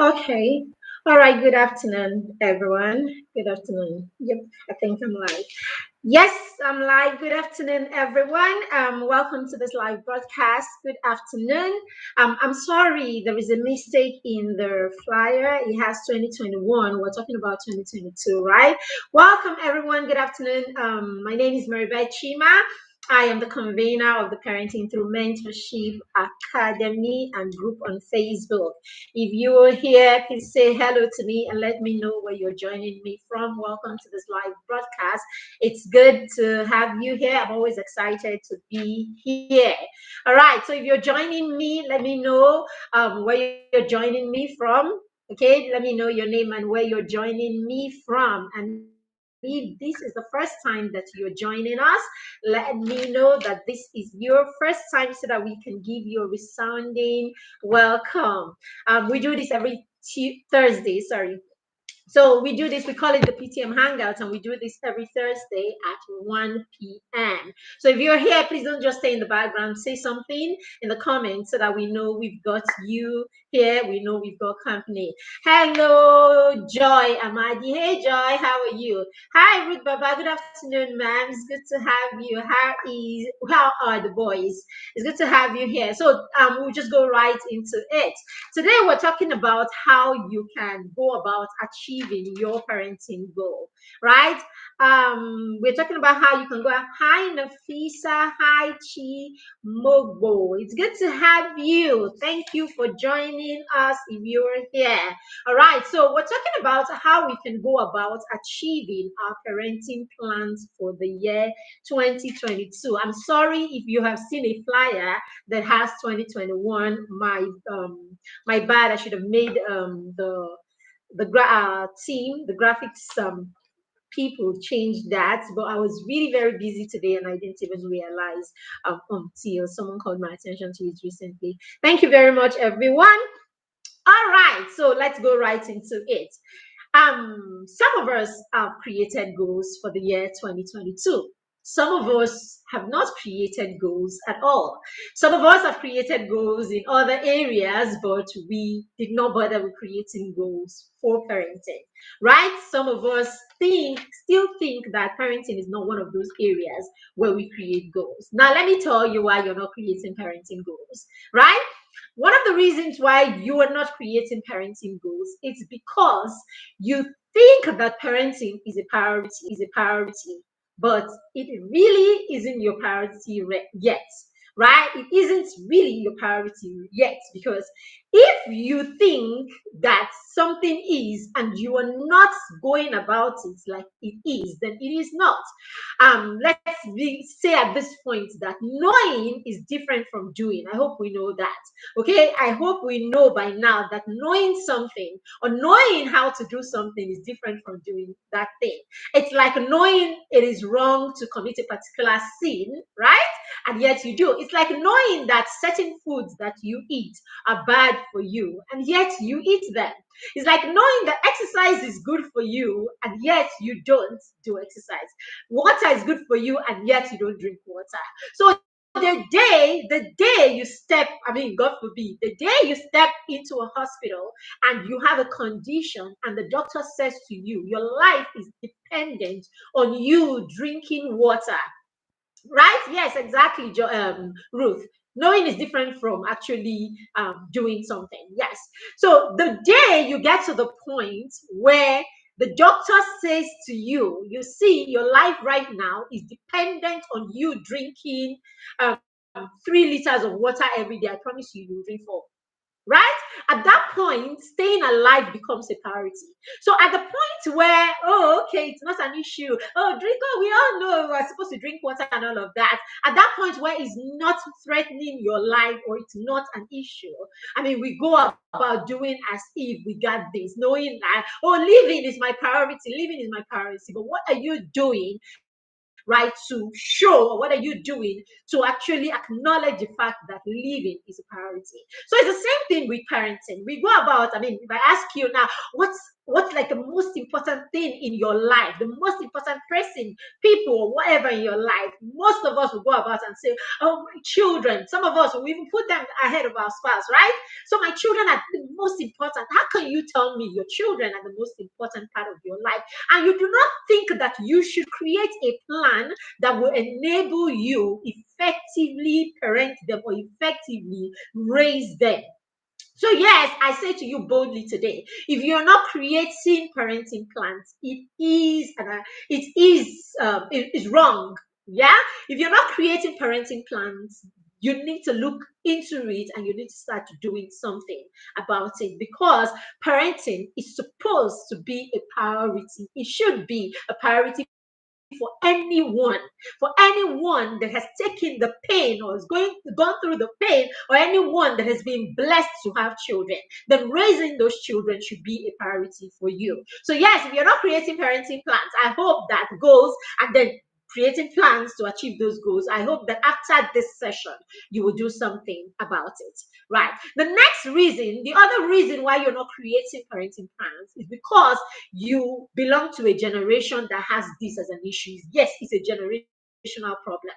Okay. All right. Good afternoon, everyone. Good afternoon. Yep, I think I'm live. Yes, I'm live. Good afternoon, everyone. Welcome to this live broadcast. Good afternoon. I'm sorry, there is a mistake in the flyer. It has 2021. We're talking about 2022, right? Welcome, everyone. Good afternoon. My name is Maribeth Chima. I am the convener of the Parenting Through Mentorship Academy and group on Facebook. If you are here, please say hello to me and let me know where you're joining me from. Welcome to this live broadcast. It's good to have you here. I'm always excited to be here. All right. So if you're joining me, let me know where you're joining me from. Okay. Let me know your name and where you're joining me from. And if this is the first time that you're joining us, let me know that this is your first time so that we can give you a resounding welcome. We do this every Thursday. Sorry, so we do this, we call it the PTM Hangouts, and we do this every Thursday at 1 p.m. So if you're here, please don't just stay in the background. Say something in the comments so that we know we've got you here. We know we've got company. Hello, Joy Amadi. Hey, Joy, how are you? Hi, Ruth Baba. Good afternoon, ma'am. It's good to have you. How are the boys? It's good to have you here. So we'll just go right into it. Today, we're talking about how you can go about achieving your parenting goal, right? We're talking about how you can go. Hi, Nafisa. Hi, Chi Mogbo. It's good to have you. Thank you for joining us if you're here. All right. So, we're talking about how we can go about achieving our parenting plans for the year 2022. I'm sorry if you have seen a flyer that has 2021. My bad. I should have made the team, the graphics people change that, but I was really very busy today and I didn't even realize until someone called my attention to it recently. Thank you very much, everyone. All right, so let's go right into it. Some of us have created goals for the year 2022. Some of us have not created goals at all. Some of us have created goals in other areas, but we did not bother with creating goals for parenting, right? Some of us still think that parenting is not one of those areas where we create goals. Now, let me tell you why you're not creating parenting goals, right? One of the reasons why you are not creating parenting goals is because you think that parenting is a priority, but it really isn't your priority yet, right? It isn't really your priority yet, because if you think that something is and you are not going about it like it is, then it is not. Say at this point that knowing is different from doing. I hope we know that. Okay, I hope we know by now that knowing something or knowing how to do something is different from doing that thing. It's like knowing it is wrong to commit a particular sin, right? And yet you do. It's like knowing that certain foods that you eat are bad for you, and yet you eat them. It's like knowing that exercise is good for you, and yet you don't do exercise. Water is good for you, and yet you don't drink water. So the day you step, I mean, God forbid, the day you step into a hospital and you have a condition and the doctor says to you, your life is dependent on you drinking water, right? Yes, exactly, Ruth. Knowing is different from actually doing something. Yes. So the day you get to the point where the doctor says to you, you see, your life right now is dependent on you drinking 3 liters of water every day. I promise you, you will drink 4, right? At that point, staying alive becomes a priority. So at the point where, oh, okay, it's not an issue. Oh, drink, oh, we all know we're supposed to drink water and all of that. At that point where it's not threatening your life or it's not an issue, I mean, we go about doing as if we got this, knowing that, oh, living is my priority, living is my priority. But what are you doing, right, to show, or what are you doing to actually acknowledge the fact that living is a priority? So it's the same thing with parenting. We go about, I mean, if I ask you now, what's what's like the most important thing in your life, the most important person, people, or whatever in your life, most of us will go about and say, oh, my children. Some of us will even put them ahead of our spouse, right? So my children are the most important. How can you tell me your children are the most important part of your life? And you do not think that you should create a plan that will enable you effectively parent them or effectively raise them. So yes, I say to you boldly today, if you're not creating parenting plans, it is wrong. Yeah, if you're not creating parenting plans, you need to look into it and you need to start doing something about it, because parenting is supposed to be a priority. It should be a priority for anyone that has taken the pain or is gone through the pain, or anyone that has been blessed to have children, then raising those children should be a priority for you. So yes, if you're not creating parenting plans, I hope that goals, and then creating plans to achieve those goals, I hope that after this session you will do something about it. Right. The next reason, the other reason why you're not creating parenting plans, is because you belong to a generation that has this as an issue. Yes, it's a generational problem.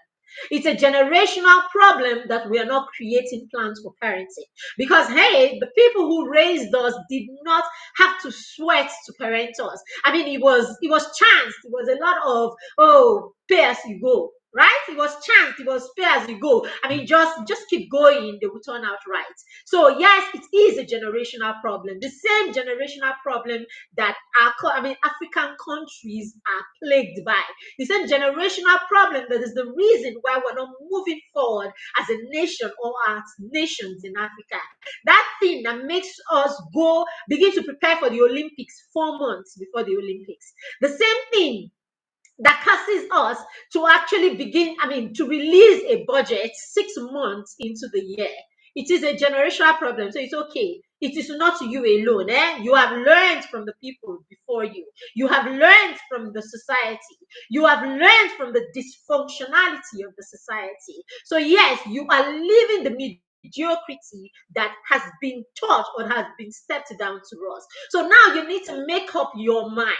It's a generational problem that we are not creating plans for parenting. Because hey, the people who raised us did not have to sweat to parent us. I mean, it was chance. It was a lot of, oh, pay as you go. Right? It was chance. It was pay as you go. I mean, just keep going. They will turn out right. So yes, it is a generational problem. The same generational problem that African countries are plagued by. The same generational problem that is the reason why we're not moving forward as a nation or as nations in Africa. That thing that makes us begin to prepare for the Olympics 4 months before the Olympics. The same thing that causes us to actually to release a budget 6 months into the year. It is a generational problem, so it's okay. It is not you alone. You have learned from the people before you. You have learned from the society. You have learned from the dysfunctionality of the society. So yes, you are living the mediocrity that has been taught or has been stepped down to us. So now you need to make up your mind.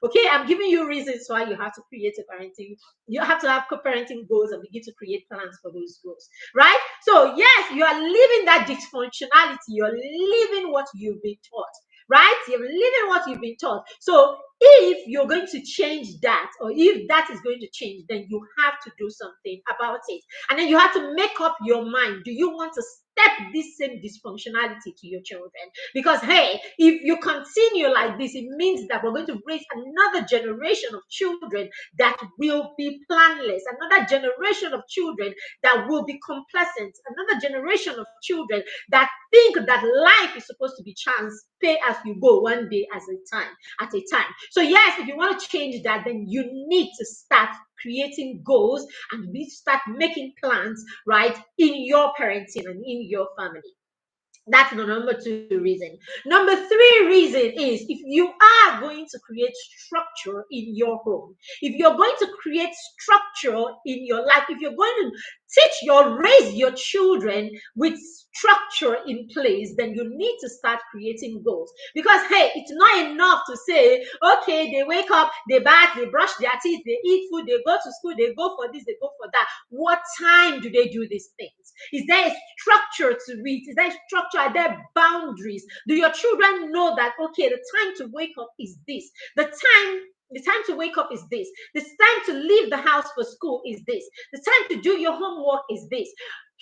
Okay, I'm giving you reasons why you have to create a parenting. You have to have co-parenting goals and begin to create plans for those goals, right? So yes, you are living that dysfunctionality. You're living what you've been taught, right? You're living what you've been taught. So if you're going to change that, or if that is going to change, then you have to do something about it. And then you have to make up your mind. Do you want to step this same dysfunctionality to your children? Because hey, if you continue like this, it means that we're going to raise another generation of children that will be planless, another generation of children that will be complacent, another generation of children that think that life is supposed to be chance, pay as you go, one day at a time. So yes, if you want to change that, then you need to start creating goals and we start making plans, right, in your parenting and in your family. That's the number 2 reason. Number 3 reason is, if you are going to create structure in your home, if you're going to create structure in your life, if you're going to raise your children with structure in place, then you need to start creating goals. Because hey, it's not enough to say, okay, they wake up, they bath, they brush their teeth, they eat food, they go to school, they go for this, they go for that. What time do they do these things? Is there a structure to it? Is there a structure? Are there boundaries? Do your children know that, okay, the time to wake up is this? The time to wake up is this. The time to leave the house for school is this. The time to do your homework is this.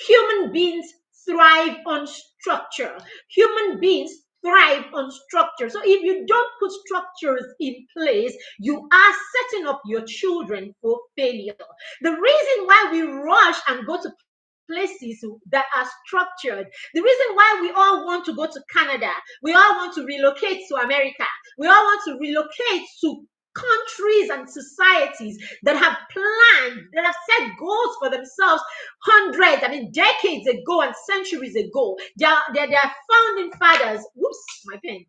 Human beings thrive on structure. Human beings thrive on structure. So if you don't put structures in place, you are setting up your children for failure. The reason why we rush and go to places that are structured, the reason why we all want to go to Canada, we all want to relocate to America, we all want to relocate to countries and societies that have planned, that have set goals for themselves decades ago and centuries ago. Their founding fathers, whoops, my pen,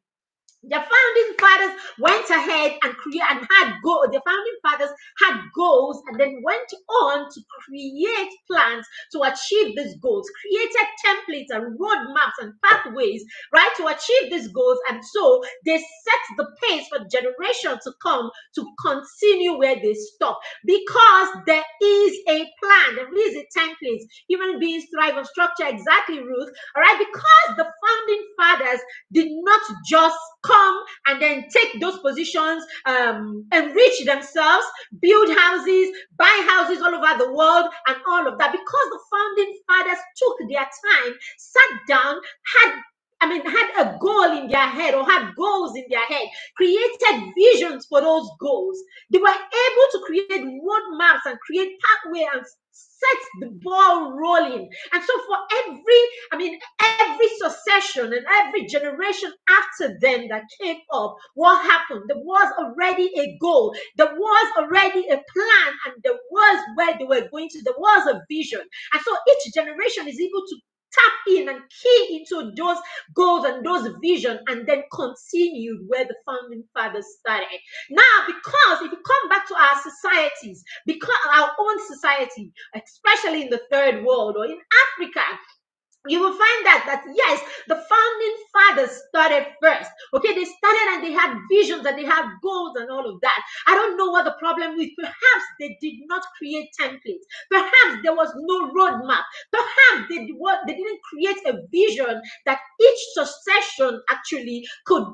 The founding fathers went ahead and had goals. The founding fathers had goals and then went on to create plans to achieve these goals, created templates and roadmaps and pathways, right, to achieve these goals. And so they set the pace for generations to come to continue where they stop, because there is a plan, there is a template. Human beings thrive on structure, exactly, Ruth. All right, because the founding fathers did not just come and then take those positions, enrich themselves, build houses, buy houses all over the world, and all of that. Because the founding fathers took their time, sat down, had a goal in their head, or had goals in their head, created visions for those goals. They were able to create roadmaps and create pathway and set the ball rolling. And so for every succession and every generation after them that came up, what happened? There was already a goal, there was already a plan, and there was where they were going to, there was a vision. And so each generation is able to tap in and key into those goals and those visions, and then continued where the founding fathers started. Now, because if you come back to our societies, because our own society, especially in the third world or in Africa, you will find that yes, the founding fathers started first. Okay, they started and they had visions and they had goals and all of that. I don't know what the problem is. Perhaps they did not create templates. Perhaps there was no roadmap. Perhaps they didn't create a vision that each succession actually could,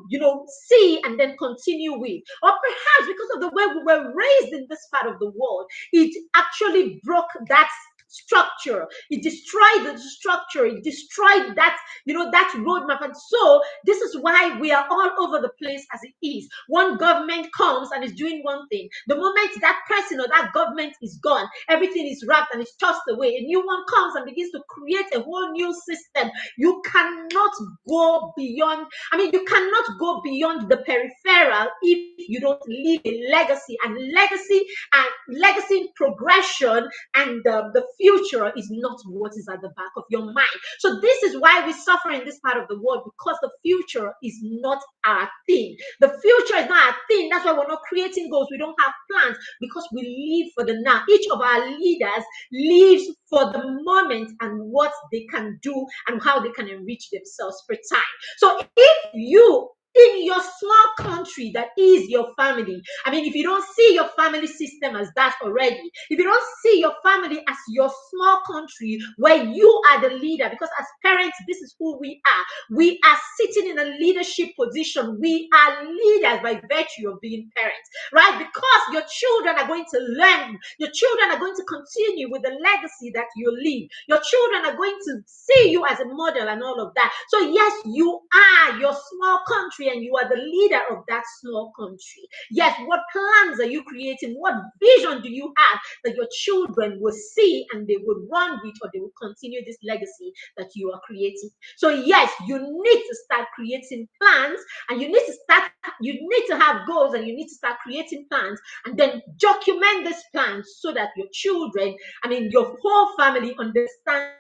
see and then continue with. Or perhaps because of the way we were raised in this part of the world, it actually broke that structure. It destroyed the structure. It destroyed that roadmap. And so this is why we are all over the place as it is. One government comes and is doing one thing. The moment that person or that government is gone, everything is wrapped and is tossed away. A new one comes and begins to create a whole new system. You cannot go beyond, you cannot go beyond the peripheral if you don't leave a legacy. And legacy progression and the future is not what is at the back of your mind. So this is why we suffer in this part of the world, because the future is not our thing. The future is not our thing. That's why we're not creating goals. We don't have plans, because we live for the now. Each of our leaders lives for the moment and what they can do and how they can enrich themselves per time. So if you, in your small country that is your family, if you don't see your family system as that already, if you don't see your family as your small country where you are the leader, because as parents, this is who we are. We are sitting in a leadership position. We are leaders by virtue of being parents, right? Because your children are going to learn. Your children are going to continue with the legacy that you leave. Your children are going to see you as a model and all of that. So yes, you are your small country and you are the leader of that small country. Yes, what plans are you creating? What vision do you have that your children will see and they will run with, or they will continue this legacy that you are creating? So yes, you need to start creating plans, and you need to have goals, and you need to start creating plans, and then document these plans so that your children, your whole family understands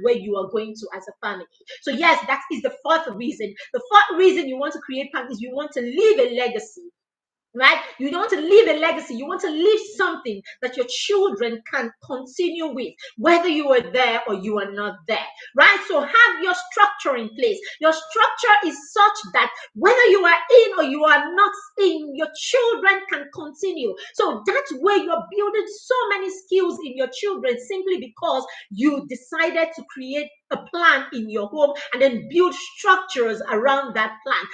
where you are going to as a family. So yes, that is the fourth reason. The fourth reason you want to create plans is you want to leave a legacy. Right? You don't want to leave a legacy. You want to leave something that your children can continue with, whether you are there or you are not there. Right? So have your structure in place. Your structure is such that whether you are in or you are not in, your children can continue. So that's where you're building so many skills in your children, simply because you decided to create a plan in your home and then build structures around that plan.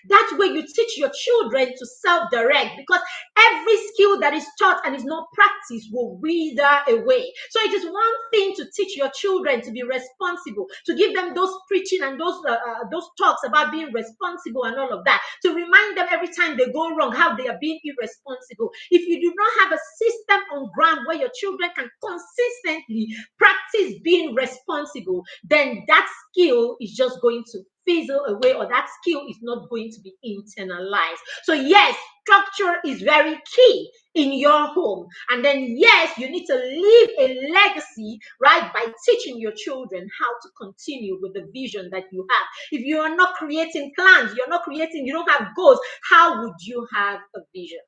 That way you teach your children to self-direct, because every skill that is taught and is not practiced will wither away. So it is one thing to teach your children to be responsible, to give them those preaching and those talks about being responsible and all of that, to remind them every time they go wrong how they are being irresponsible. If you do not have a system on ground where your children can consistently practice being responsible, then that skill is just going to fizzle away, or that skill is not going to be internalized. So yes, structure is very key in your home. And then yes, you need to leave a legacy, right, by teaching your children how to continue with the vision that you have. If you are not creating plans, you don't have goals, how would you have a vision?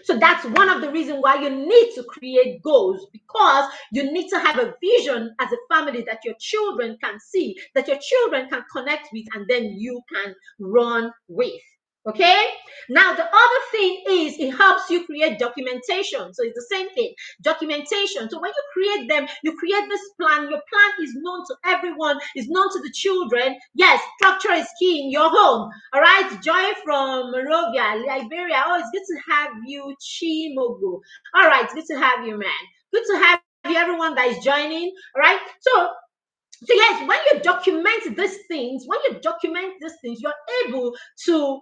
So that's one of the reasons why you need to create goals, because you need to have a vision as a family that your children can see, that your children can connect with, and then you can run with. Okay. Now, the other thing is it helps you create documentation. So it's the same thing, documentation. So when you create them, you create this plan. Your plan is known to everyone, is known to the children. Yes, structure is key in your home. All right. Joy from Monrovia, Liberia. Oh, it's good to have you, Chimogo. All right. Good to have you, man. Good to have you, everyone that is joining. All right. So yes, when you document these things, you're able to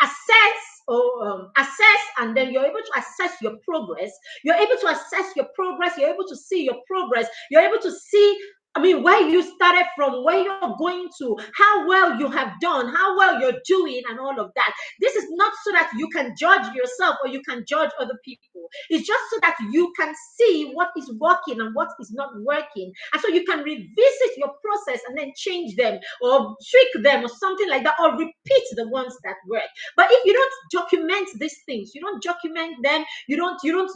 assess or assess, and then you're able to assess your progress. You're able to assess your progress. You're able to see your progress. You're able to see, I mean, where you started from, where you're going to, how well you have done, how well you're doing, and all of that. This is not so that you can judge yourself or you can judge other people. It's just so that you can see what is working and what is not working. And so you can revisit your process and then change them or tweak them or something like that, or repeat the ones that work. But if you don't document these things, you don't document them, you don't do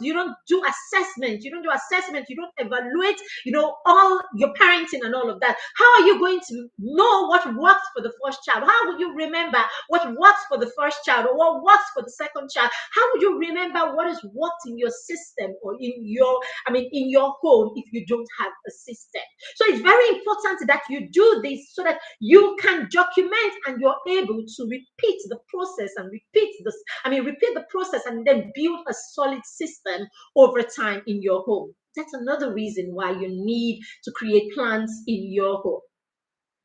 assessment, you don't evaluate, all your parenting and all of that. How are you going to know what works for the first child? How will you remember what works for the first child or what works for the second child? How would you remember what is worked in your system or in your home if you don't have a system? So it's very important that you do this so that you can document and you're able to repeat the process and repeat the process and then build a solid system over time in your home. That's another reason why you need to create plans in your home.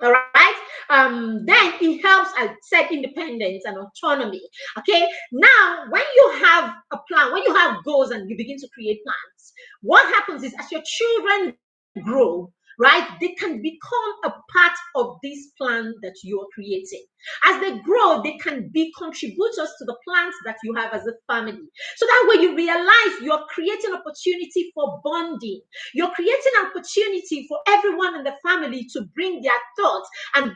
All right. Then it helps, I said, independence and autonomy. Okay. Now, when you have a plan, when you have goals and you begin to create plans, what happens is as your children grow, right, they can become a part of this plan that you are creating. As they grow, they can be contributors to the plans that you have as a family. So that way you realize you're creating opportunity for bonding. You're creating an opportunity for everyone in the family to bring their thoughts and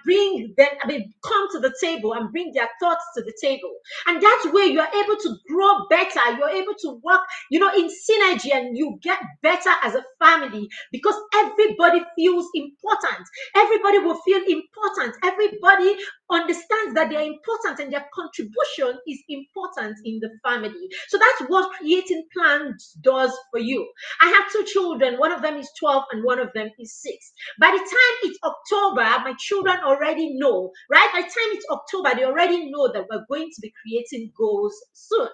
come to the table and bring their thoughts to the table. And that way you're able to grow better. You're able to work, in synergy, and you get better as a family because everybody feels important. Everybody will feel important. Everybody understands that they're important and their contribution is important in the family. So that's what creating plans does for you. I have two children. One of them is 12 and one of them is 6. By the time it's October, my children already know, right? By the time it's October, they already know that we're going to be creating goals soon.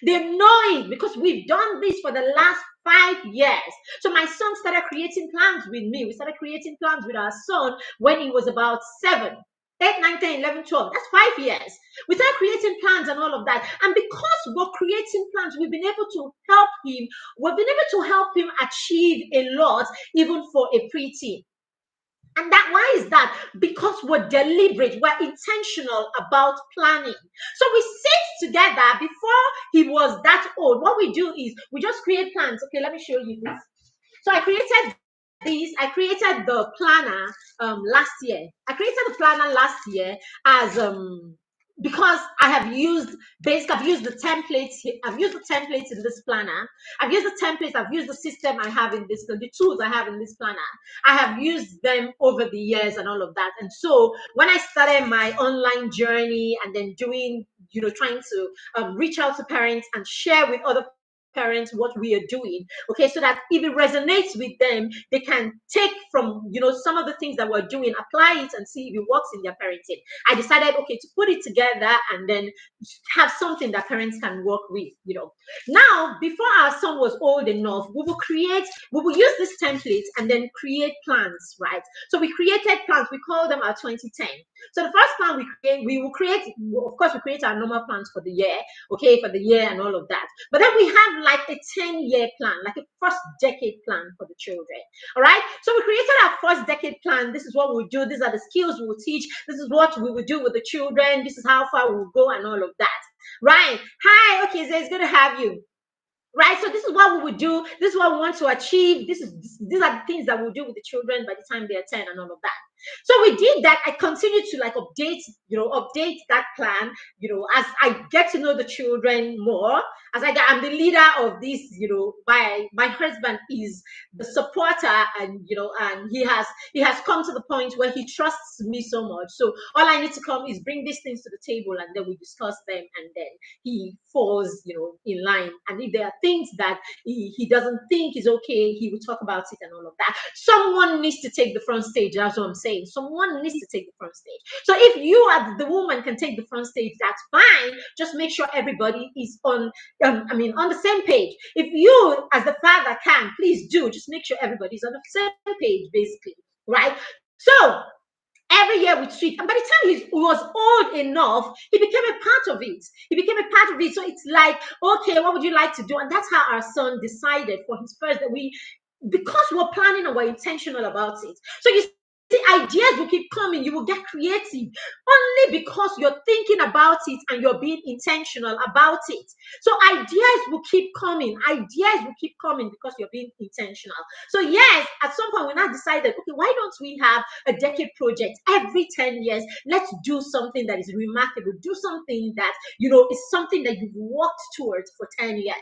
They know it because we've done this for the last 5 years. So my son started creating plans with me. We started creating plans with our son when he was about 7. 8, 9, 10, 11, 12. That's 5 years. We started creating plans and all of that. And because we're creating plans, we've been able to help him. We've been able to help him achieve a lot, even for a preteen. And why is that? Because we're deliberate, we're intentional about planning. So we sit together before he was that old. What we do is we just create plans. Okay, let me show you this. So I created the planner last year. I created the planner last year as because I've used the templates. I've used the templates in this planner. I've used the templates. I've used the system I have in this, the tools I have in this planner. I have used them over the years and all of that. And so when I started my online journey and then doing, trying to reach out to parents and share with other parents what we are doing, okay, so that if it resonates with them, they can take from some of the things that we're doing, apply it and see if it works in their parenting. I decided, okay, to put it together and then have something that parents can work with. Now, before our son was old enough, we will use this template and then create plans, right? So we created plans. We call them our 2010. So the first plan we create our normal plans for the year, okay, for the year and all of that. But then we have like a 10-year plan, like a first decade plan for the children. All right. So we created our first decade plan. This is what we'll do. These are the skills we will teach. This is what we will do with the children. This is how far we'll go and all of that. Right. Hi. Okay. So it's good to have you. Right. So this is what we would do. This is what we want to achieve. These are the things that we'll do with the children by the time they're 10 and all of that. So we did that. I continue to like update that plan, as I get to know the children more, I'm the leader of this, my husband is the supporter, and he has come to the point where he trusts me so much. So all I need to come is bring these things to the table, and then we discuss them, and then he falls, in line. And if there are things that he doesn't think is okay, he will talk about it and all of that. Someone needs to take the front stage. That's what I'm saying. Someone needs to take the front stage. So if you as the woman can take the front stage, that's fine. Just make sure everybody is on the same page. If you as the father can, please do. Just make sure everybody's on the same page, basically, right? So every year we treat, and by the time he was old enough, he became a part of it. So it's like, okay, what would you like to do? And that's how our son decided for his first, because we're planning and we're intentional about it. So you see, ideas will keep coming. You will get creative only because you're thinking about it and you're being intentional about it. So ideas will keep coming. Because you're being intentional. So yes, at some point we now decided, okay, why don't we have a decade project every 10 years? Let's do something that is remarkable. Do something that, is something that you've worked towards for 10 years.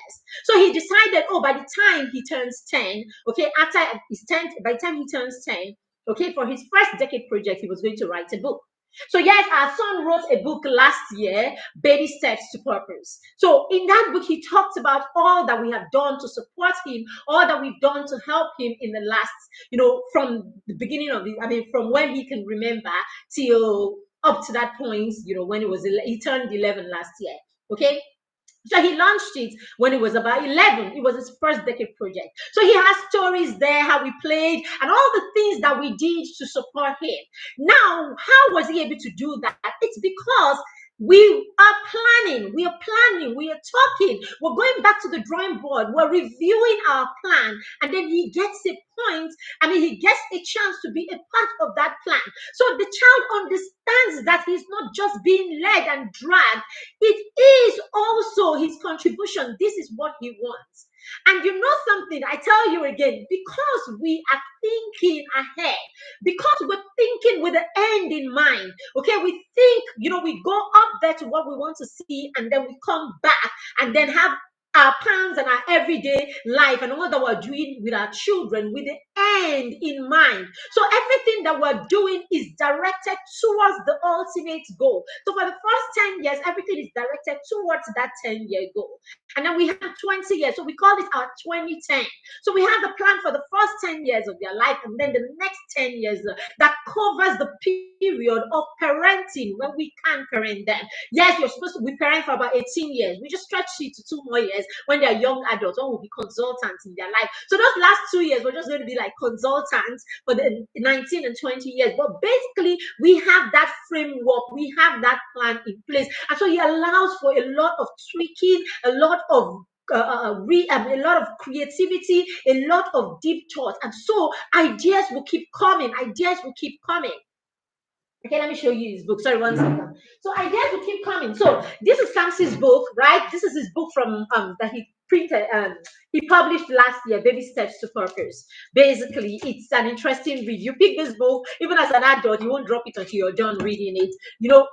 So he decided, by the time he turns 10, okay, by the time he turns 10, okay, for his first decade project, he was going to write a book. So yes, our son wrote a book last year, Baby Steps to Purpose. So in that book, he talks about all that we have done to support him, all that we've done to help him in the last, from the beginning of from when he can remember till up to that point, when he turned 11 last year. Okay. So he launched it when he was about 11. It was his first decade project. So he has stories there, how we played, and all the things that we did to support him. Now, how was he able to do that? It's because we are planning, we are talking, we're going back to the drawing board, we're reviewing our plan, and then he gets a point. He gets a chance to be a part of that plan. So the child understands that he's not just being led and dragged, it is also his contribution. This is what he wants. And you know something, I tell you again, because we are thinking ahead, because we're thinking with the end in mind, okay, we think, we go up there to what we want to see, and then we come back and then have our plans and our everyday life and all that we're doing with our children with the end in mind. So everything that we're doing is directed towards the ultimate goal. So for the first 10 years, everything is directed towards that 10-year goal. And then we have 20 years. So we call this our 2010. So we have the plan for the first 10 years of their life, and then the next 10 years that covers the period of parenting when we can parent them. Yes, you're supposed to be parent for about 18 years. We just stretch it to 2 more years when they're young adults, when we'll be consultants in their life. So those last 2 years, we're just going to be like consultants for the 19 and 20 years. But basically, we have that framework, we have that plan in place. And so it allows for a lot of tweaking, a lot of a lot of creativity, a lot of deep thought. And so ideas will keep coming. Okay, let me show you his book. Sorry, one second. So ideas will keep coming. So this is Samson's book, right? This is his book from that he printed, he published last year, Baby Steps to Purpose. Basically, it's an interesting read. You pick this book, even as an adult, you won't drop it until you're done reading it.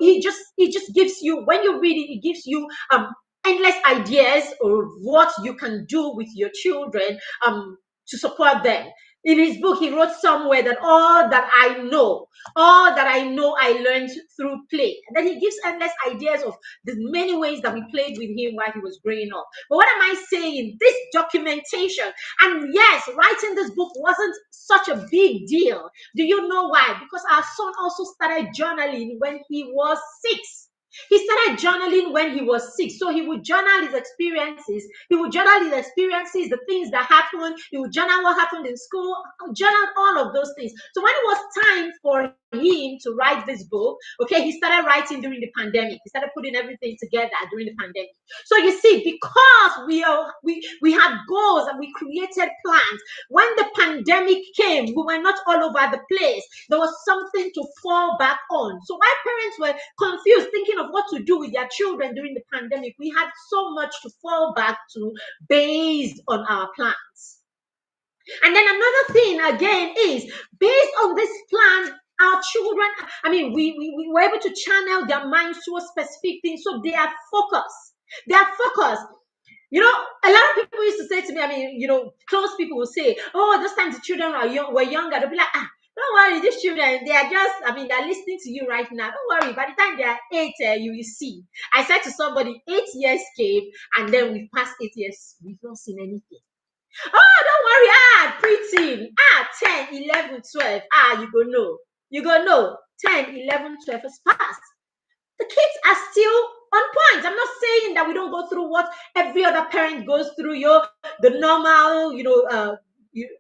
It just gives you, when you read it, it gives you endless ideas of what you can do with your children to support them. In his book, he wrote somewhere that all that I know, I learned through play. And then he gives endless ideas of the many ways that we played with him while he was growing up. But what am I saying? This documentation, and yes, writing this book wasn't such a big deal. Do you know why? Because our son also started journaling when he was 6. He started journaling when he was 6. So he would journal his experiences. The things that happened. He would journal what happened in school, journal all of those things. So when it was time for him to write this book. Okay, he started writing during the pandemic. He started putting everything together during the pandemic. So you see, because we had goals and we created plans. When the pandemic came, we were not all over the place. There was something to fall back on. So while parents were confused, thinking of what to do with their children during the pandemic, we had so much to fall back to based on our plans. And then another thing again is based on this plan, our children, I mean, we were able to channel their minds to a specific thing. So they are focused. They are focused. You know, a lot of people used to say to me, I mean, you know, close people will say, oh, those times the children were younger. They'll be like, don't worry, these children, they are just, I mean, they're listening to you right now. Don't worry, by the time they are 8, you will see. I said to somebody, 8 years came, and then we passed 8 years, we've not seen anything. Oh, don't worry. Preteen. 10, 11, 12. You go know. You go know. 10, 11, 12 is past. The kids are still on point. I'm not saying that we don't go through what every other parent goes through, the normal,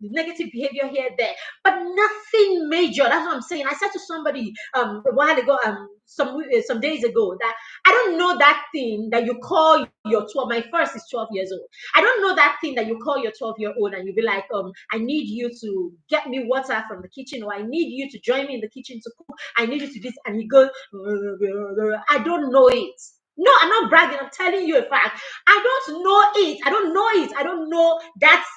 negative behavior here, there, but nothing major. That's what I'm saying. I said to somebody a while ago, some days ago, that I don't know that thing that you call your 12. My first is 12 years old. I don't know that thing that you call your 12-year-old and you be like, I need you to get me water from the kitchen, or I need you to join me in the kitchen to cook. I need you to do this, and he goes, I don't know it. No, I'm not bragging. I'm telling you a fact. I don't know it. I don't know it. I don't know that's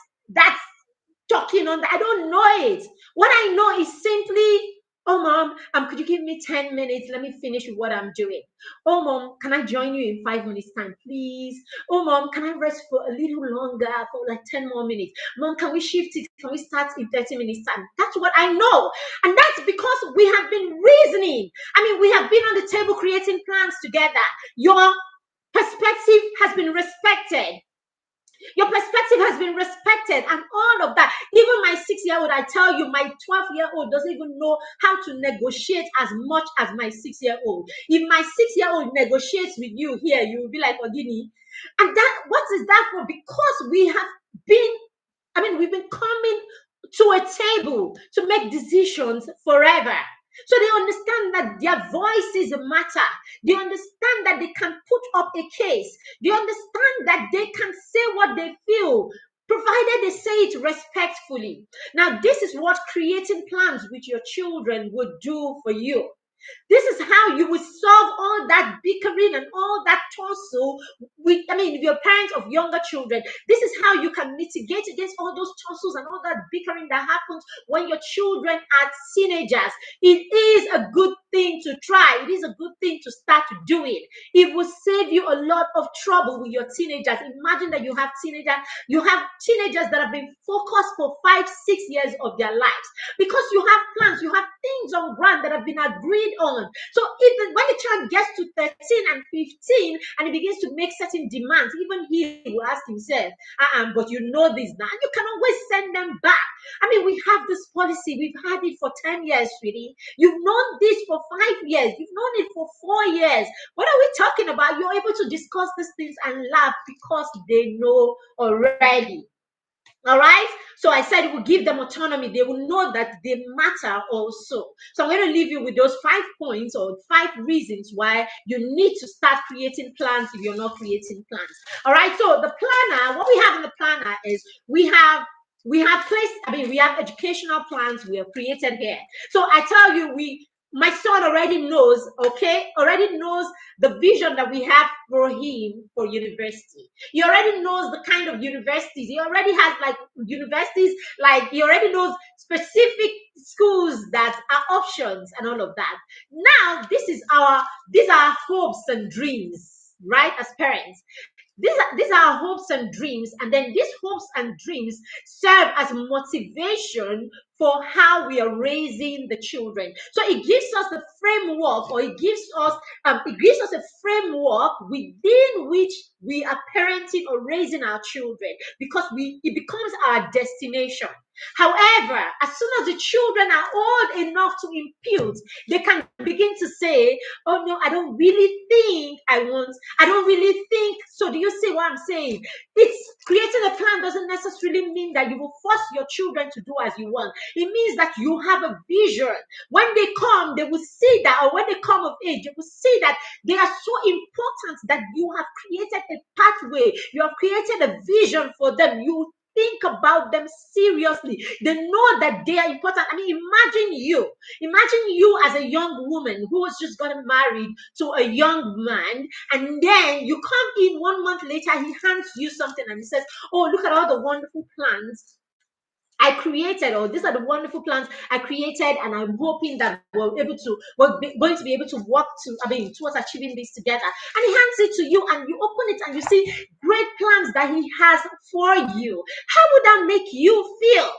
talking on that. I don't know it. What I know is simply, oh mom, could you give me 10 minutes? Let me finish with what I'm doing. Oh mom, can I join you in 5 minutes time, please? Oh mom, can I rest for a little longer, for like 10 more minutes? Mom, can we shift it? Can we start in 30 minutes time? That's what I know. And that's because we have been reasoning. I mean, we have been on the table creating plans together. Your perspective has been respected. Your perspective has been respected, and all of that. Even my 6-year-old, I tell you, my 12-year-old doesn't even know how to negotiate as much as my 6-year-old. If my 6-year-old negotiates with you here, you will be like, Ogini. And that, what is that for? Because we have been, we've been coming to a table to make decisions forever. So they understand that their voices matter. They understand that they can put up a case. They understand that they can say what they feel, provided they say it respectfully. Now, this is what creating plans with your children would do for you. This is how you will solve all that bickering and all that tussle with, if you're parents of younger children. This is how you can mitigate against all those tussles and all that bickering that happens when your children are teenagers. It is a good thing to try. It is a good thing to start doing. It will save you a lot of trouble with your teenagers. Imagine that you have teenagers that have been focused for 5-6 years of their lives, because you have plans, you have things on ground that have been agreed on. So even when the child gets to 13 and 15 and he begins to make certain demands, even he will ask himself, but you know this now, and you can always send them back. We have this policy, we've had it for 10 years, sweetie. You've known this for 5 years, you've known it for 4 years. What are we talking about? You're able to discuss these things and laugh because they know already. All right. So I said it will give them autonomy. They will know that they matter also. So I'm going to leave you with those 5 points or 5 reasons why you need to start creating plans if you're not creating plans. All right. So the planner, what we have in the planner is we have educational plans we have created here. So I tell you, my son already knows the vision that we have for him for university. He already knows the kind of universities. He already has universities, he already knows specific schools that are options and all of that. Now, these are our hopes and dreams, right? As parents. These are our hopes and dreams, and then these hopes and dreams serve as motivation for how we are raising the children. So it gives us the framework, or it gives us a framework within which we are parenting or raising our children, because it becomes our destination. However, as soon as the children are old enough to impute, they can begin to say, oh no, I don't really think I want, I don't really think. So do you see what I'm saying? It's creating a plan doesn't necessarily mean that you will force your children to do as you want. It means that you have a vision. When they come, they will see that, or when they come of age, they will see that they are so important that you have created a pathway, you have created a vision for them. You think about them seriously. They know that they are important. I mean, imagine you as a young woman who was just gotten married to a young man, and then you come in 1 month later, he hands you something and he says, oh, look at all the wonderful plans I created, or these are the wonderful plans I created, and I'm hoping that going to be able to work towards achieving this together. And he hands it to you, and you open it, and you see great plans that he has for you. How would that make you feel?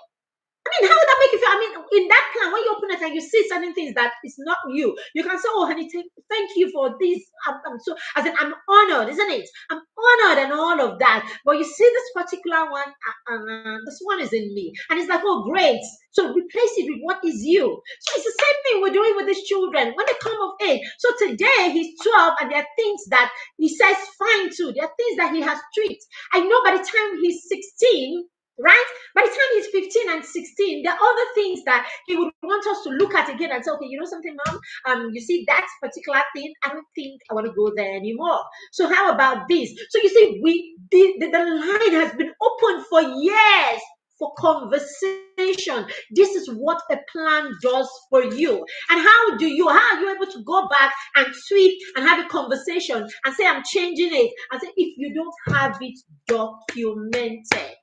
I mean, how would that make you feel? I mean, in that plan, when you open it and you see certain things that is not you, you can say, "Oh, honey, thank you for this." I'm honored, isn't it? I'm honored and all of that. But you see, this particular one, this one is in me, and it's like, "Oh, great!" So replace it with what is you. So it's the same thing we're doing with these children when they come of age. So today he's 12, and there are things that he says fine to. There are things that he has tweaked. I know by the time he's 16. Right? By the time he's 15 and 16, there are other things that he would want us to look at again and say, okay, you know something, mom? You see that particular thing, I don't think I want to go there anymore. So how about this? So you see, the line has been open for years for conversation. This is what a plan does for you. And how are you able to go back and tweak and have a conversation and say, I'm changing it, and say, if you don't have it documented?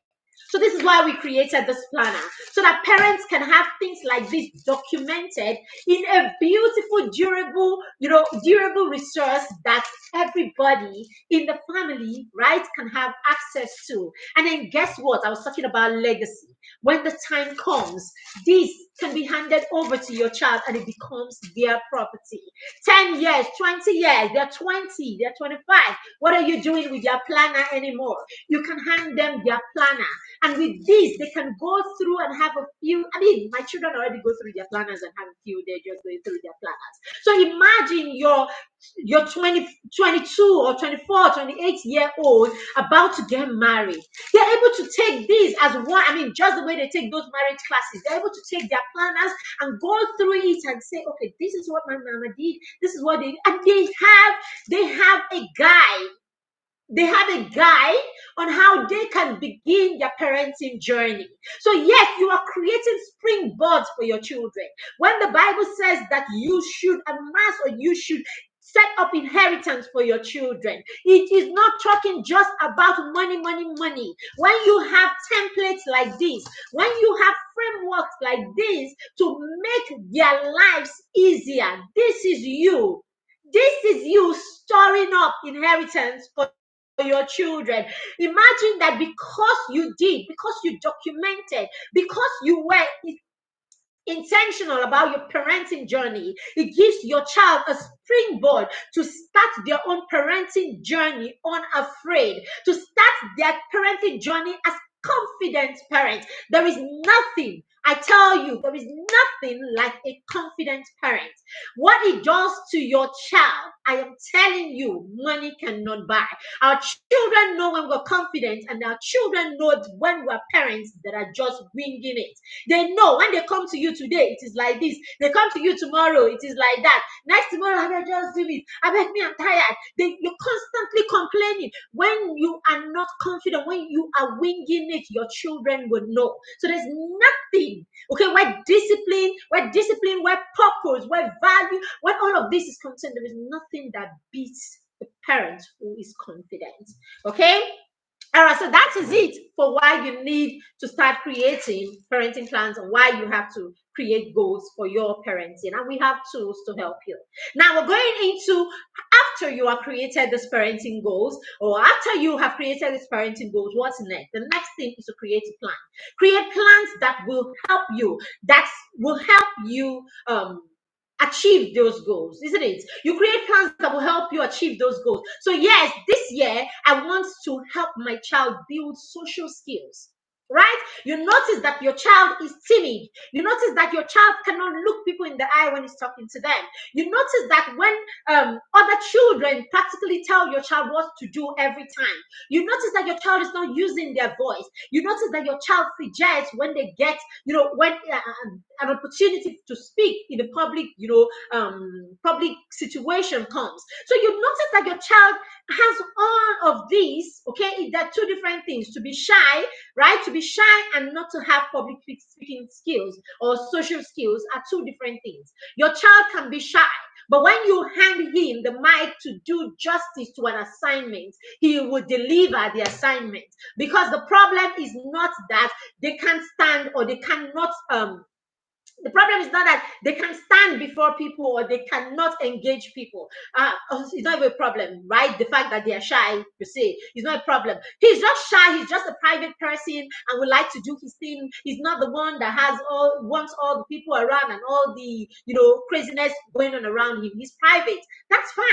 So this is why we created this planner, so that parents can have things like this documented in a beautiful, durable resource that everybody in the family, right, can have access to. And then guess what? I was talking about legacy. When the time comes, this can be handed over to your child and it becomes their property. 10 years, 20 years, they're 20, they're 25. What are you doing with your planner anymore? You can hand them their planner. And with this, they can go through and have a few. I mean, my children already go through their planners and have a few. They're just going through their planners. So imagine your 22 or 24, 28-year-old about to get married. They're able to take this as one. I mean, just the way they take those marriage classes, they're able to take their planners and go through it and say, okay, this is what my mama did. This is what they did. And they have a guide. They have a guide on how they can begin their parenting journey. So yes, you are creating springboards for your children. When the Bible says that you should amass, or you should set up inheritance for your children, it is not talking just about money, money, money. When you have templates like this, when you have frameworks like this to make their lives easier, this is you. This is you storing up inheritance for your children. Imagine that because you documented, because you were intentional about your parenting journey, it gives your child a springboard to start their own parenting journey unafraid, to start their parenting journey as confident parents. There is nothing, I tell you, there is nothing like a confident parent. What it does to your child, I am telling you, money cannot buy. Our children know when we're confident, and our children know when we're parents that are just winging it. They know when they come to you today, it is like this. They come to you tomorrow, it is like that. Next tomorrow, I just do it. I beg me, I'm tired. You're constantly complaining. When you are not confident, when you are winging it, your children will know. So there's nothing, okay, where purpose, where value, when all of this is concerned, there is nothing that beats the parent who is confident. Okay? All right, so that is it for why you need to start creating parenting plans, and why you have to create goals for your parenting. And we have tools to help you. Now we're going into, after you have created these parenting goals, or after you have created these parenting goals, what's next? The next thing is to create a plan. Create plans that will help you achieve those goals, isn't it? You create plans that will help you achieve those goals. So yes, this year I want to help my child build social skills. right? You notice that your child is timid. You notice that your child cannot look people in the eye when he's talking to them. You notice that when other children practically tell your child what to do every time. You notice that your child is not using their voice. You notice that your child fidgets when they get, when an opportunity to speak in a public, public situation comes. So you notice that your child has all of these, okay? There are two different things: to be shy, right? To be shy and not to have public speaking skills or social skills are two different things. Your child can be shy, but when you hand him the mic to do justice to an assignment, he will deliver the assignment. Because the problem is not that they can't stand or they cannot the problem is not that they can stand before people or they cannot engage people. It's not even a problem, right? The fact that they are shy, per se, is not a problem. He's just shy. He's just a private person and would like to do his thing. He's not the one that wants all the people around and all the, craziness going on around him. He's private. That's fine.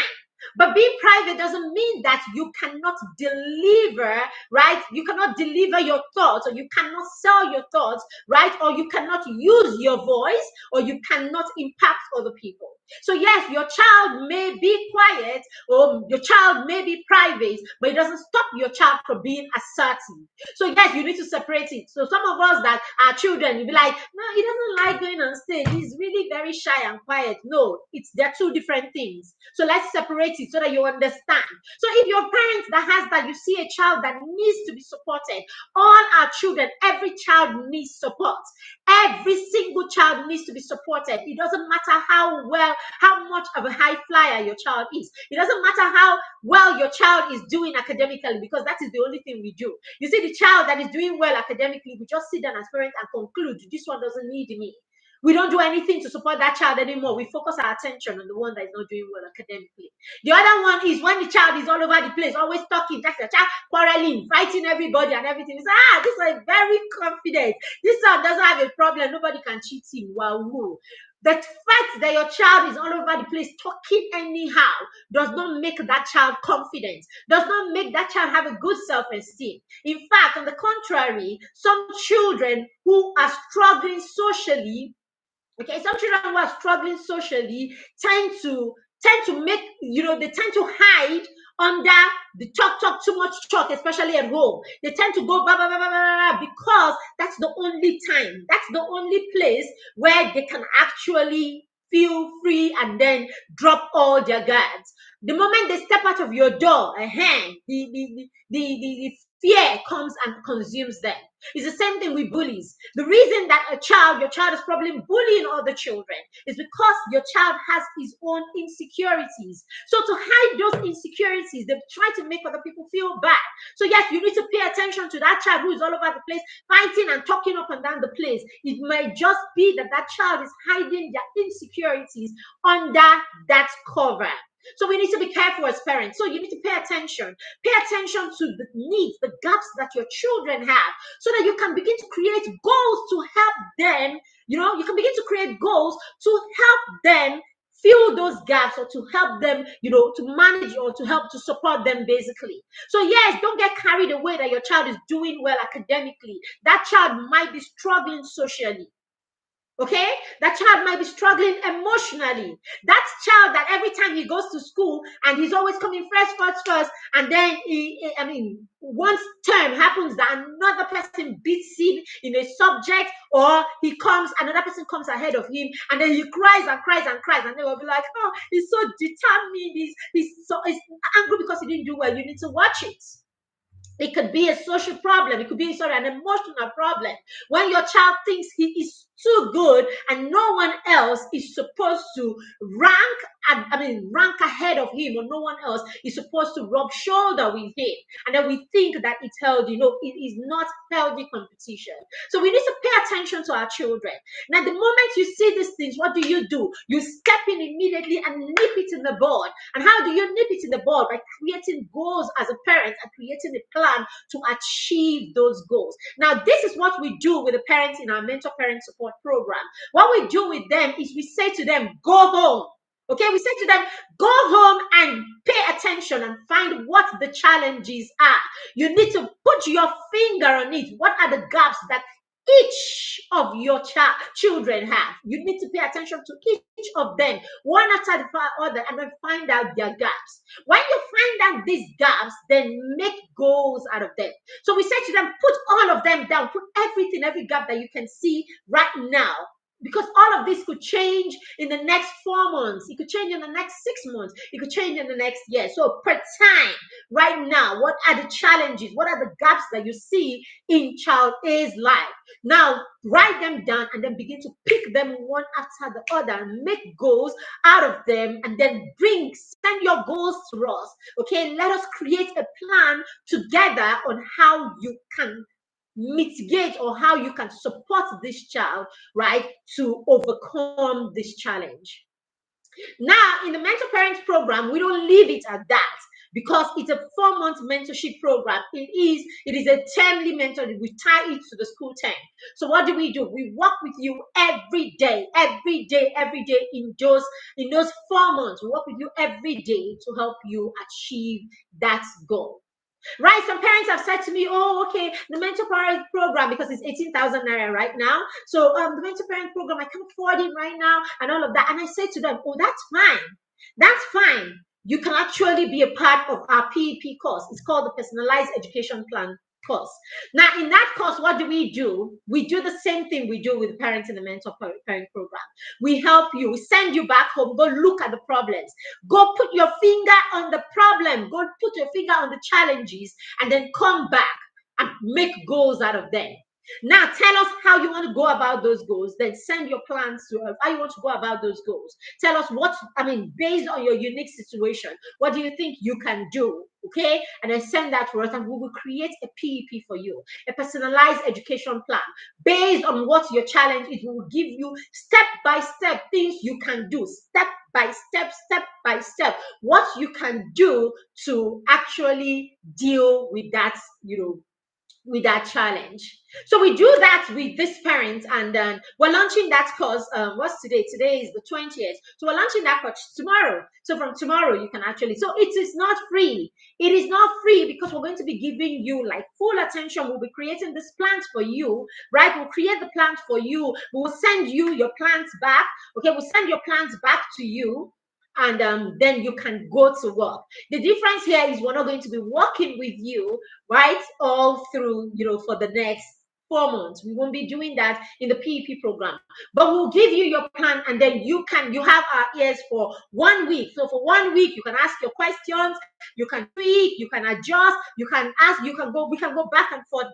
But being private doesn't mean that you cannot deliver, right? You cannot deliver your thoughts, or you cannot sell your thoughts, right? Or you cannot use your voice, or you cannot impact other people. So yes, your child may be quiet or your child may be private, but it doesn't stop your child from being assertive. So yes, you need to separate it. So some of us that are children, you'll be like, no, he doesn't like going on stage. He's really very shy and quiet. No, they're two different things. So let's separate it so that you understand. So if your parents that has that, you see a child that needs to be supported, all our children, every child needs support. Every single child needs to be supported. It doesn't matter how much of a high flyer your child is. It doesn't matter how well your child is doing academically, because that is the only thing we do. You see, the child that is doing well academically, we just sit down as parents and conclude, this one doesn't need me. We don't do anything to support that child anymore. We focus our attention on the one that is not doing well academically. The other one is when the child is all over the place, always talking, that's the child quarreling, fighting everybody and everything. It's this one is very confident. This one doesn't have a problem. Nobody can cheat him. Wow. The fact that your child is all over the place talking anyhow does not make that child confident, does not make that child have a good self-esteem. In fact, on the contrary, some children who are struggling socially, okay, some children who are struggling socially tend to make, they tend to hide under the talk too much talk, especially at home. They tend to go blah, blah, blah, blah, blah, because that's the only time, that's the only place where they can actually feel free and then drop all their guards. The moment they step out of your door, the fear comes and consumes them. It's the same thing with bullies. The reason that your child is probably bullying other children is because your child has his own insecurities. So to hide those insecurities, they try to make other people feel bad. So yes, you need to pay attention to that child who is all over the place, fighting and talking up and down the place. It might just be that that child is hiding their insecurities under that cover. So we need to be careful as parents. So you need to pay attention. Pay attention to the needs, the gaps that your children have, so that you can begin to create goals to help them. You can begin to create goals to help them fill those gaps, or to help them, to manage or to help to support them basically. So yes, don't get carried away that your child is doing well academically. That child might be struggling socially. Okay, that child might be struggling emotionally. That child that every time he goes to school and he's always coming first, and then once term happens that another person beats him in a subject, or another person comes ahead of him, and then he cries and cries and cries, and they will be like, oh, he's so determined, he's angry because he didn't do well. You need to watch it. It could be a social problem. It could be, an emotional problem. When your child thinks he is too good and no one else is supposed to rank ahead of him, or no one else is supposed to rub shoulder with him, and then we think that it's healthy. No, it is not healthy competition. So we need to pay attention to our children. Now, the moment you see these things, what do? You step in immediately and nip it in the bud. And how do you nip it in the bud? By creating goals as a parent and creating a plan to achieve those goals. Now, this is what we do with the parents in our mentor parent support program. What we do with them is we say to them, go home. Okay, we say to them, go home and pay attention and find what the challenges are. You need to put your finger on it. What are the gaps that each of your children have? You need to pay attention to each of them, one after the other, and then find out their gaps. When you find out these gaps, then make goals out of them. So we say to them, put all of them down, put everything, every gap that you can see right now, because all of this could change in the next 4 months. It could change in the next 6 months. It could change in the next year. So per time, right now, what are the challenges? What are the gaps that you see in child A's life? Now, write them down and then begin to pick them one after the other and make goals out of them, and then send your goals to us. Okay, let us create a plan together on how you can mitigate or how you can support this child, right, to overcome this challenge. Now, in the mentor parents program, we don't leave it at that, because it's a 4-month mentorship program. It is a termly mentor. We tie it to the school term. So what do? We work with you every day in those 4 months. We work with you every day to help you achieve that goal. Right, some parents have said to me, oh, okay, the mentor parent program, because it's 18,000 naira right now. So the mentor parent program, I can't afford it right now and all of that. And I say to them, oh, that's fine. That's fine. You can actually be a part of our PEP course. It's called the Personalized Education Plan course. Now, in that course, what do? We do the same thing we do with the parents in the mentor parent program. We help you. We send you back home. Go look at the problems. Go put your finger on the problem. Go put your finger on the challenges, and then come back and make goals out of them. Now, tell us how you want to go about those goals. Then send your plans to us, how you want to go about those goals. Tell us based on your unique situation, what do you think you can do? Okay, and then send that to us, and we will create a PEP for you, a personalized education plan based on what your challenge is. We will give you step by step things you can do, step by step, what you can do to actually deal with that, with that challenge. So we do that with this parent, and then we're launching that course. What's today? Today is the 20th. So we're launching that course tomorrow. So from tomorrow, you can actually, so it is not free. It is not free, because we're going to be giving you like full attention. We'll be creating this plans for you, right? We'll create the plans for you. We'll send you your plans back. Okay, we'll send your plans back to you, and then you can go to work. The difference here is we're not going to be working with you, right, all through, for the next 4 months. We won't be doing that in the PEP program, but we'll give you your plan, and then you have our ears for 1 week. So for 1 week, you can ask your questions, you can tweak, you can adjust, you can ask, we can go back and forth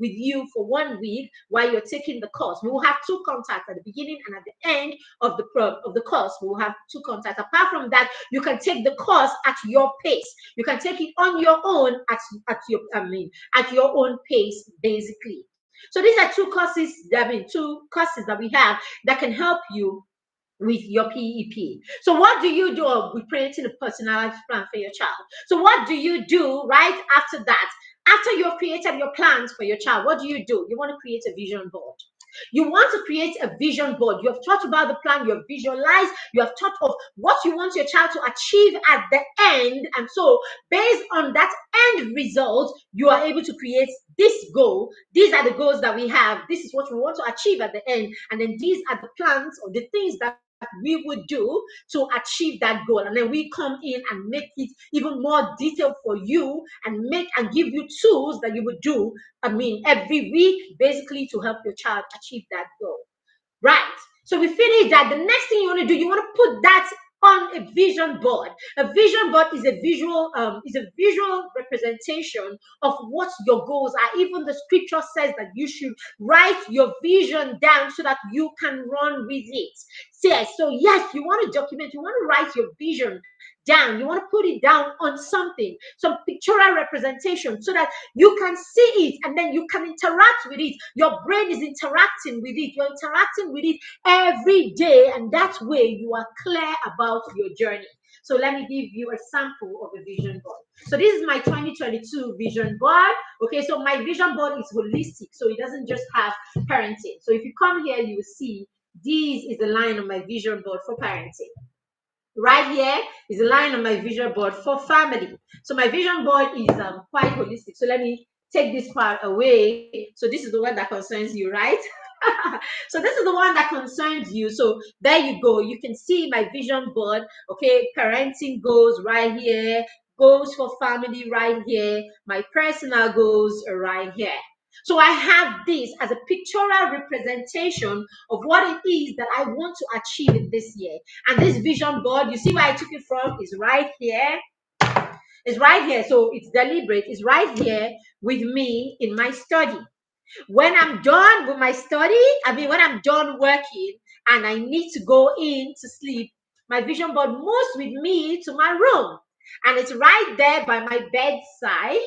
with you for 1 week while you're taking the course. We will have 2 contacts at the beginning and at the end of the course. We will have 2 contacts. Apart from that, you can take the course at your pace. You can take it on your own at your own pace, basically. So these are 2 courses. 2 courses that we have that can help you with your PEP. So what do? We're creating a personalized plan for your child. So what do you do right after that? After you've created your plans for your child, what do? You want to create a vision board. You want to create a vision board. You have thought about the plan, you have visualized, you have thought of what you want your child to achieve at the end. And so based on that end result, you are able to create this goal. These are the goals that we have. This is what we want to achieve at the end. And then these are the plans or the things that we would do to achieve that goal. And then we come in and make it even more detailed for you, and give you tools that you would do, every week, basically, to help your child achieve that goal. Right. So we finish that. The next thing you want to do, you want to put that on a vision board. A vision board is a visual representation of what your goals are. Even the scripture says that you should write your vision down so that you can run with it. So yes, you want to document, you want to write your vision down. You want to put it down on something, some pictorial representation, so that you can see it and then you can interact with it. Your brain is interacting with it. You're interacting with it every day, and that way you are clear about your journey. So let me give you a sample of a vision board. So this is my 2022 vision board. Okay, so my vision board is holistic, so it doesn't just have parenting. So if you come here, you will see this is the line on my vision board for parenting. Right here is a line on my vision board for family. So my vision board is quite holistic. So let me take this part away. So this is the one that concerns you, right? So this is the one that concerns you. So there you go. You can see my vision board. Okay, parenting goals right here, goals for family right here, my personal goals right here. So I have this as a pictorial representation of what it is that I want to achieve in this year. And this vision board, you see where I took it from, is right here. It's right here. So it's deliberate. It's right here with me in my study. When I'm done with my study, when I'm done working and I need to go in to sleep, my vision board moves with me to my room. And it's right there by my bedside.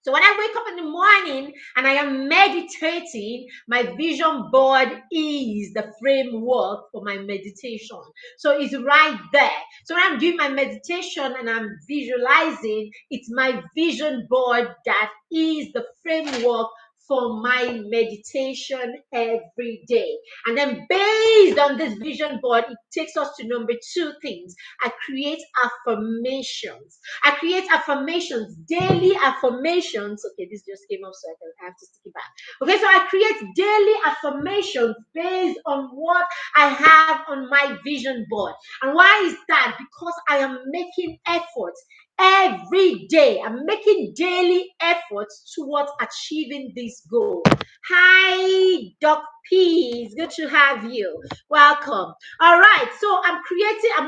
So when I wake up in the morning and I am meditating, my vision board is the framework for my meditation. So it's right there. So when I'm doing my meditation and I'm visualizing, it's my vision board that is the framework for my meditation every day. And then based on this vision board, it takes us to number two things. I create affirmations. I create affirmations, daily affirmations. Okay, this just came up, so I have to stick it back. Okay, so I create daily affirmations based on what I have on my vision board. And why is that? Because I am making efforts every day. I'm making daily efforts towards achieving this goal. Hi, Doc P. It's good to have you. Welcome. All right, so I'm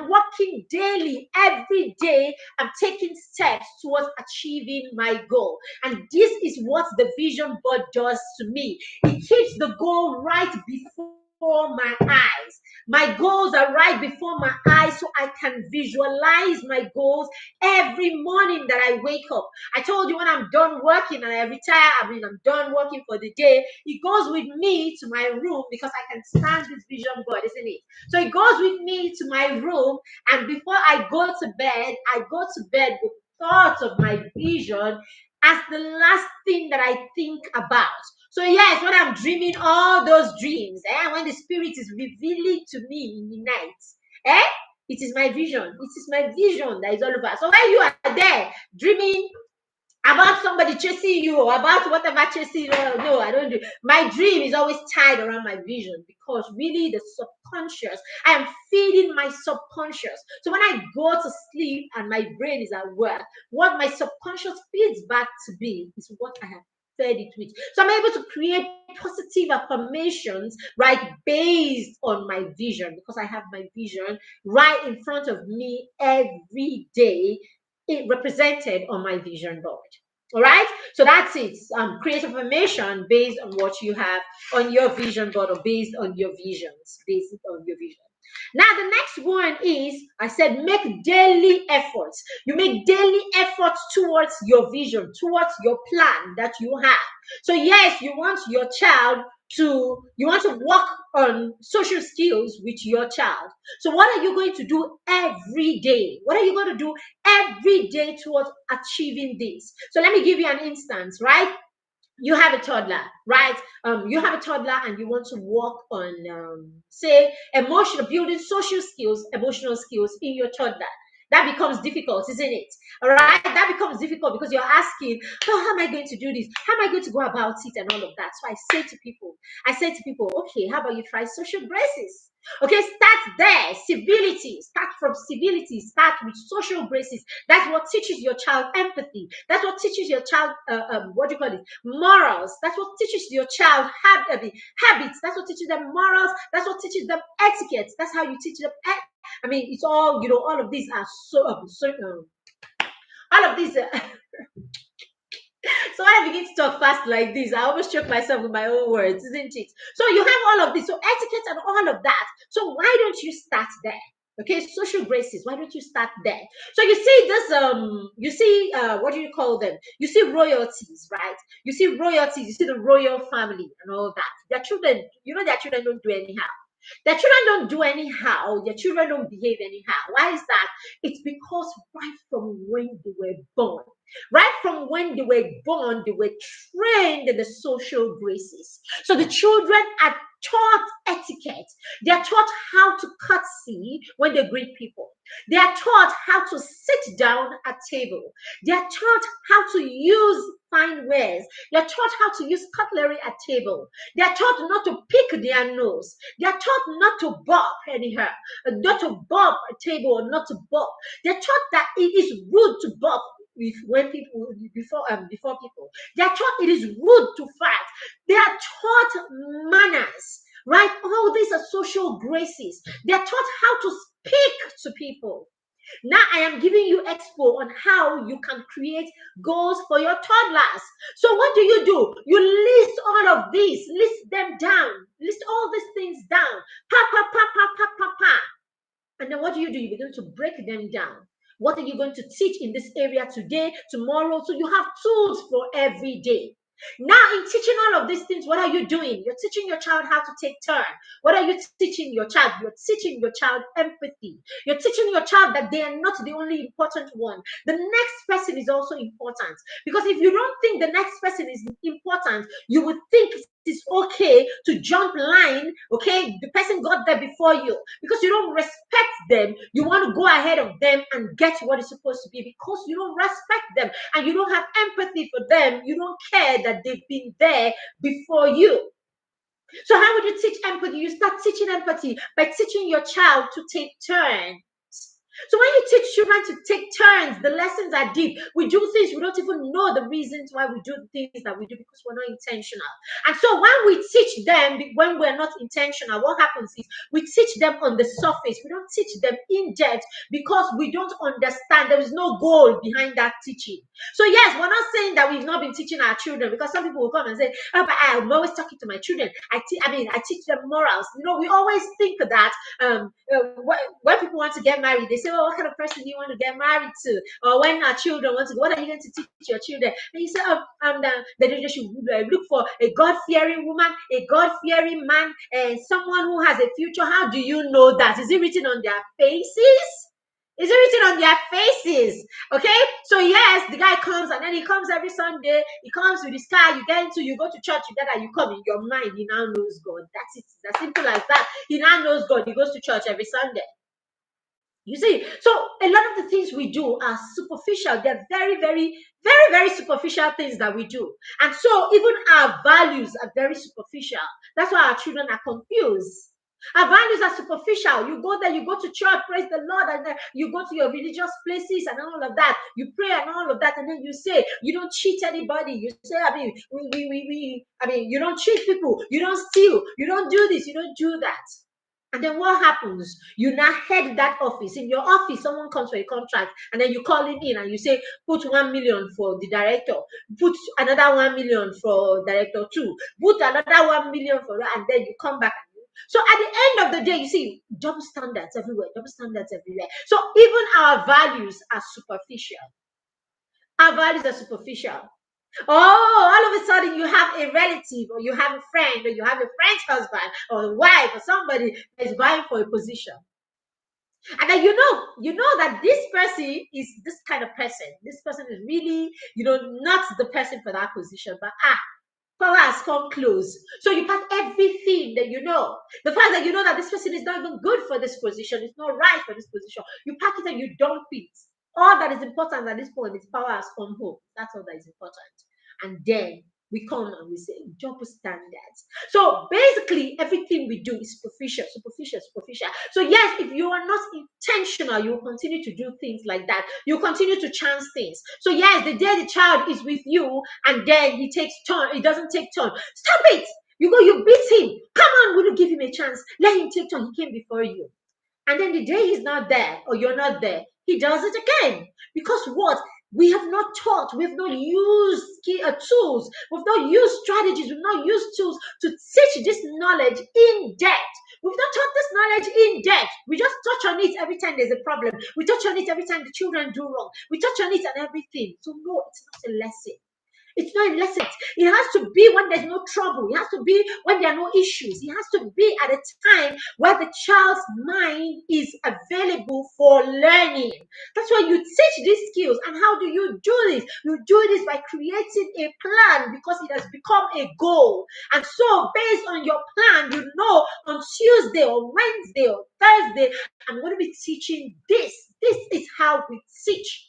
working daily, every day. I'm taking steps towards achieving my goal. And this is what the vision board does to me. It keeps the goal right before my eyes. My goals are right before my eyes, so I can visualize my goals every morning that I wake up. I told you when I'm done working and I retire, I'm done working for the day, it goes with me to my room because I can stand this vision board, isn't it? So it goes with me to my room, and before I go to bed, I go to bed with thoughts of my vision as the last thing that I think about. So yes, when I'm dreaming all those dreams, when the spirit is revealing to me in the night, it is my vision. It is my vision that is all over. So when you are there dreaming about somebody chasing you or about whatever chasing you, no, I don't do. My dream is always tied around my vision because really the subconscious, I am feeding my subconscious. So when I go to sleep and my brain is at work, what my subconscious feeds back to me is what I have fed it with. So I'm able to create positive affirmations, right, based on my vision because I have my vision right in front of me every day, it represented on my vision board. All right, so that's it. Create affirmation based on what you have on your vision board or based on your visions, based on your vision. Now, the next one is I said make daily efforts. You make daily efforts towards your vision, towards your plan that you have. So, yes, you want your child you want to work on social skills with your child. So, what are you going to do every day? What are you going to do every day towards achieving this? So, let me give you an instance, right? You have a toddler, right? You have a toddler and you want to work on, say, emotional, building social skills, emotional skills in your toddler. That becomes difficult, isn't it? All right, that becomes difficult because you're asking, oh, how am I going to do this? How am I going to go about it and all of that? So I say to people, okay, how about you try social graces? Okay, start there. Civility, start from civility, start with social graces. That's what teaches your child empathy. That's what teaches your child, what do you call it? Morals. That's what teaches your child habits. That's what teaches them morals. That's what teaches them etiquette. That's how you teach them. It's all, all of these are all of these. So when I begin to talk fast like this, I almost choke myself with my own words, isn't it? So you have all of this, so etiquette and all of that. So why don't you start there? Okay, social graces. Why don't you start there? So you see this, what do you call them? You see royalties, right? You see royalties. You see the royal family and all that. Their children, their children don't do anyhow. Their children don't do anyhow. Their children don't behave anyhow. Why is that? It's because right from when they were born, they were trained in the social graces. So the children at taught etiquette. They are taught how to curtsy when they greet people. They are taught how to sit down at table. They are taught how to use fine wares. They are taught how to use cutlery at table. They are taught not to pick their nose. They are taught not to bop anyhow, not to bop a table or not to bop. They are taught that it is rude to bop when people before people. They are taught it is rude to fight. They are taught manners, right? All these are social graces. They are taught how to speak to people. Now I am giving you expo on how you can create goals for your toddlers. So what do? You list all of these, list them down, list all these things down. Pa pa pa pa pa pa pa. And then what do? You begin to break them down. What are you going to teach in this area today, tomorrow? So you have tools for every day. Now, in teaching all of these things, what are you doing? You're teaching your child how to take turn. What are you teaching your child? You're teaching your child empathy. You're teaching your child that they are not the only important one. The next person is also important. Because if you don't think the next person is important, you would think it's okay to jump line. Okay, the person got there before you. Because you don't respect them, you want to go ahead of them and get what is supposed to be. Because you don't respect them and you don't have empathy for them, you don't care that they've been there before you. So how would you teach empathy? You start teaching empathy by teaching your child to take turns. So when you teach children to take turns, the lessons are deep. We do things, we don't even know the reasons why we do the things that we do because we're not intentional. And so when we teach them, when we're not intentional, what happens is we teach them on the surface. We don't teach them in depth because we don't understand. There is no goal behind that teaching. So yes, we're not saying that we've not been teaching our children, because some people will come and say, oh, but I'm always talking to my children. I teach them morals. We always think that when people want to get married, they say, well, what kind of person do you want to get married to? Or when our children want to go, what are you going to teach your children? And you say, that they should look for a God-fearing woman, a God-fearing man, and someone who has a future. How do you know that? Is it written on their faces? Is it written on their faces? Okay, so yes, the guy comes and then he comes every Sunday. He comes with his car. You go to church together. You come in your mind. He now knows God. That's it. It's as simple as that. He now knows God. He goes to church every Sunday. You see, so a lot of the things we do are superficial. They're very, very, very, very superficial things that we do. And so even our values are very superficial. That's why our children are confused. Our values are superficial. You go there, you go to church, praise the Lord, and then you go to your religious places and all of that. You pray and all of that, and then you say you don't cheat anybody. You say, you don't cheat people, you don't steal, you don't do this, you don't do that. And then what happens? You now head that office. In your office, someone comes for a contract, and then you call him in and you say, put 1 million for the director, put another 1 million for director 2, put another 1 million for that, and then you come back. So at the end of the day, you see double standards everywhere, double standards everywhere. So even our values are superficial. Our values are superficial. Oh, all of a sudden you have a relative, or you have a friend, or you have a friend's husband or wife or somebody that is vying for a position. And then you know that this person is this kind of person. This person is really, not the person for that position, but power has come close. So you pack everything that you know. The fact that you know that this person is not even good for this position, it's not right for this position. You pack it and you dump it. All that is important at this point is power has come home. That's all that is important. And then we come and we say double standards. So basically, everything we do is superficial, superficial, superficial. So yes, if you are not intentional, you will continue to do things like that. You continue to chance things. So yes, the day the child is with you and then he takes turn, he doesn't take turn. Stop it! You beat him. Come on, will you give him a chance? Let him take turn. He came before you. And then the day he's not there or you're not there, he does it again. Because what? We have not taught, we have not used tools, we've not used strategies, we've not used tools to teach this knowledge in depth. We've not taught this knowledge in depth. We just touch on it every time there's a problem. We touch on it every time the children do wrong. We touch on it and everything. So no, it's not a lesson. It's not a lesson. It has to be when there's no trouble. It has to be when there are no issues. It has to be at a time where the child's mind is available for learning. That's why you teach these skills. And how do you do this? You do this by creating a plan because it has become a goal. And so, based on your plan, you know on Tuesday or Wednesday or Thursday, I'm going to be teaching this. This is how we teach.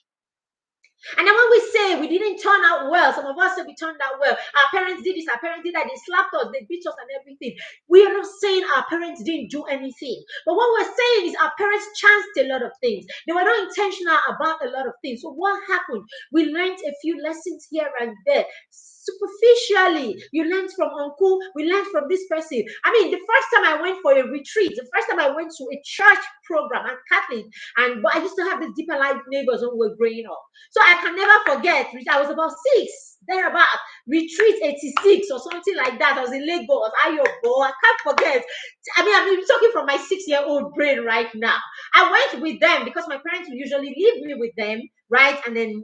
And then when we say we didn't turn out well, some of us say we turned out well. Our parents did this, our parents did that, they slapped us, they beat us and everything. We are not saying our parents didn't do anything. But what we're saying is our parents chanced a lot of things. They were not intentional about a lot of things. So what happened? We learned a few lessons here and there. Superficially, you learned from uncle, we learned from this person. I mean, the first time I went for a retreat, the first time I went to a church program, I'm Catholic, and but I used to have these deeper life neighbors when we were growing up. So I can never forget, I was about 6, thereabout, retreat 86 or something like that. I was in Lagos, Ayobo, I can't forget. I'm talking from my 6-year-old brain right now. I went with them because my parents would usually leave me with them, right? And then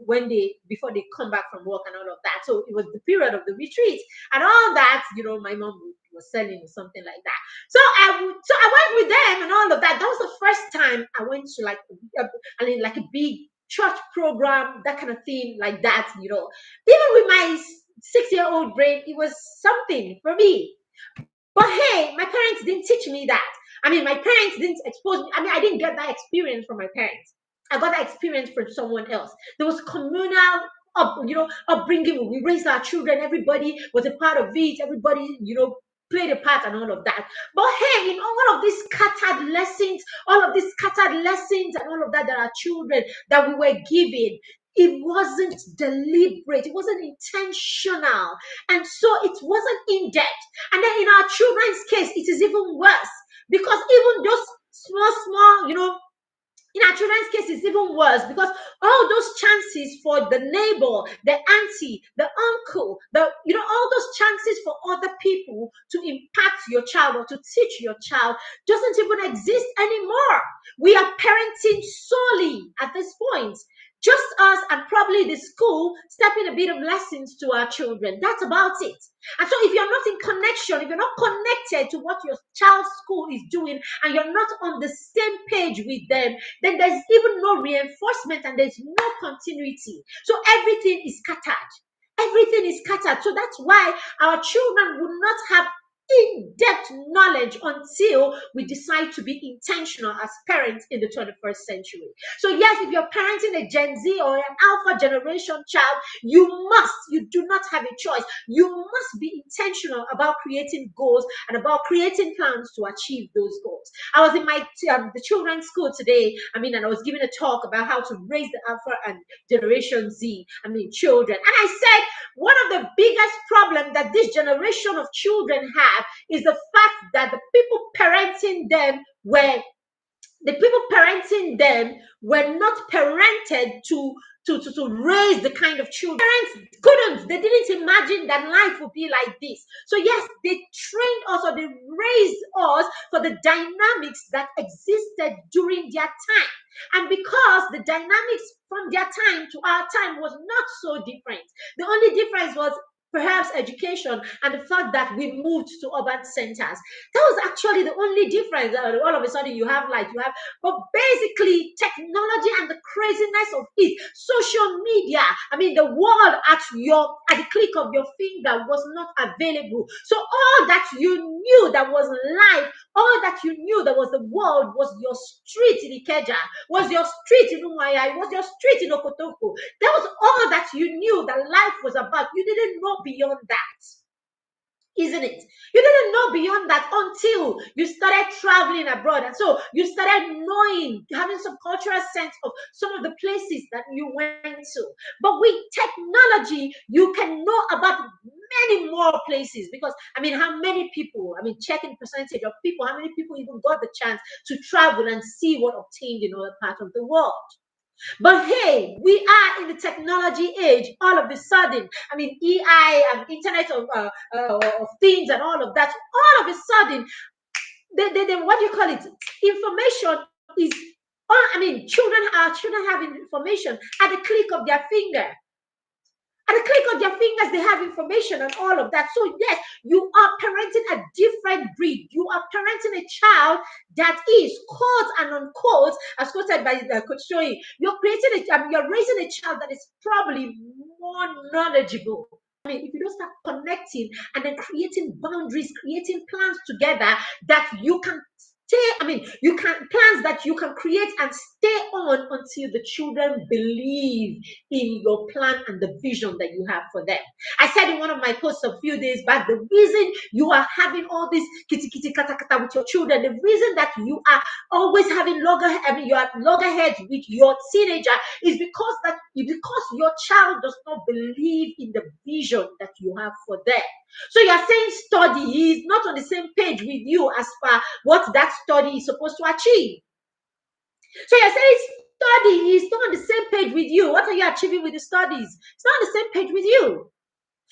before they come back from work and all of that. So it was the period of the retreat and all that, my mom was selling or something like that. So I went with them and all of that. That was the first time I went to like a big church program, that kind of thing, like that. Even with my 6-year-old brain, it was something for me. But hey, my parents didn't teach me that. My parents didn't expose me. I didn't get that experience from my parents. I got that experience from someone else. There was communal upbringing. We raised our children. Everybody was a part of it. Everybody, played a part and all of that. But hey, in all of these scattered lessons, and all of that our children that we were given, it wasn't deliberate. It wasn't intentional. And so it wasn't in depth. And then in our children's case, it is even worse because even those small, in our children's case, it's even worse because all those chances for the neighbor, the auntie, the uncle, all those chances for other people to impact your child or to teach your child doesn't even exist anymore. We are parenting solely at this point. Just us and probably the school stepping a bit of lessons to our children. That's about it. And so if you're not in connection, if you're not connected to what your child's school is doing, and you're not on the same page with them, then there's even no reinforcement and there's no continuity. So everything is scattered. Everything is scattered. So that's why our children will not have in-depth knowledge until we decide to be intentional as parents in the 21st century. So yes, if you're parenting a Gen Z or an Alpha generation child, you do not have a choice. You must be intentional about creating goals and about creating plans to achieve those goals. I was in my the children's school today, and I was giving a talk about how to raise the Alpha and Generation Z, children. And I said, one of the biggest problems that this generation of children have is the fact that the people parenting them not parented to raise the kind of children. They didn't imagine that life would be like this. So yes, they trained us or they raised us for the dynamics that existed during their time. And because the dynamics from their time to our time was not so different, the only difference was perhaps education and the fact that we moved to urban centers. That was actually the only difference. All of a sudden but basically technology and the craziness of it, social media, the world at the click of your finger was not available. So all that you knew that was life, all that you knew that was the world was your street in Ikeja, was your street in Umuahia, was your street in Okotoko. That was all that you knew that life was about. You didn't know beyond that. Isn't it? You didn't know beyond that until you started traveling abroad. And so you started knowing, having some cultural sense of some of the places that you went to. But with technology, you can know about many more places because, how many people, checking percentage of people, how many people even got the chance to travel and see what obtained in other parts of the world. But hey, we are in the technology age all of a sudden. EI and Internet of Things and all of that. All of a sudden, what do you call it? Information is, children have information at the click of their finger. At the click of their fingers, they have information and all of that. So yes, you are parenting a different breed. You are parenting a child that is, quote and unquote, as quoted by Coach Shoyi, you're raising a child that is probably more knowledgeable. I mean, if you don't start connecting and then creating boundaries, creating plans together that you can stay, I mean, you can plans that you can create and stay on until the children believe in your plan and the vision that you have for them. I said in one of my posts a few days back, the reason you are having all this kitty kitty kata kata with your children, the reason that you are always having you are loggerheads with your teenager is because your child does not believe in the vision that you have for them. So you're saying study, he is not on the same page with you as far what that study is supposed to achieve. So you're saying study, he's not on the same page with you. What are you achieving with the studies? It's not on the same page with you.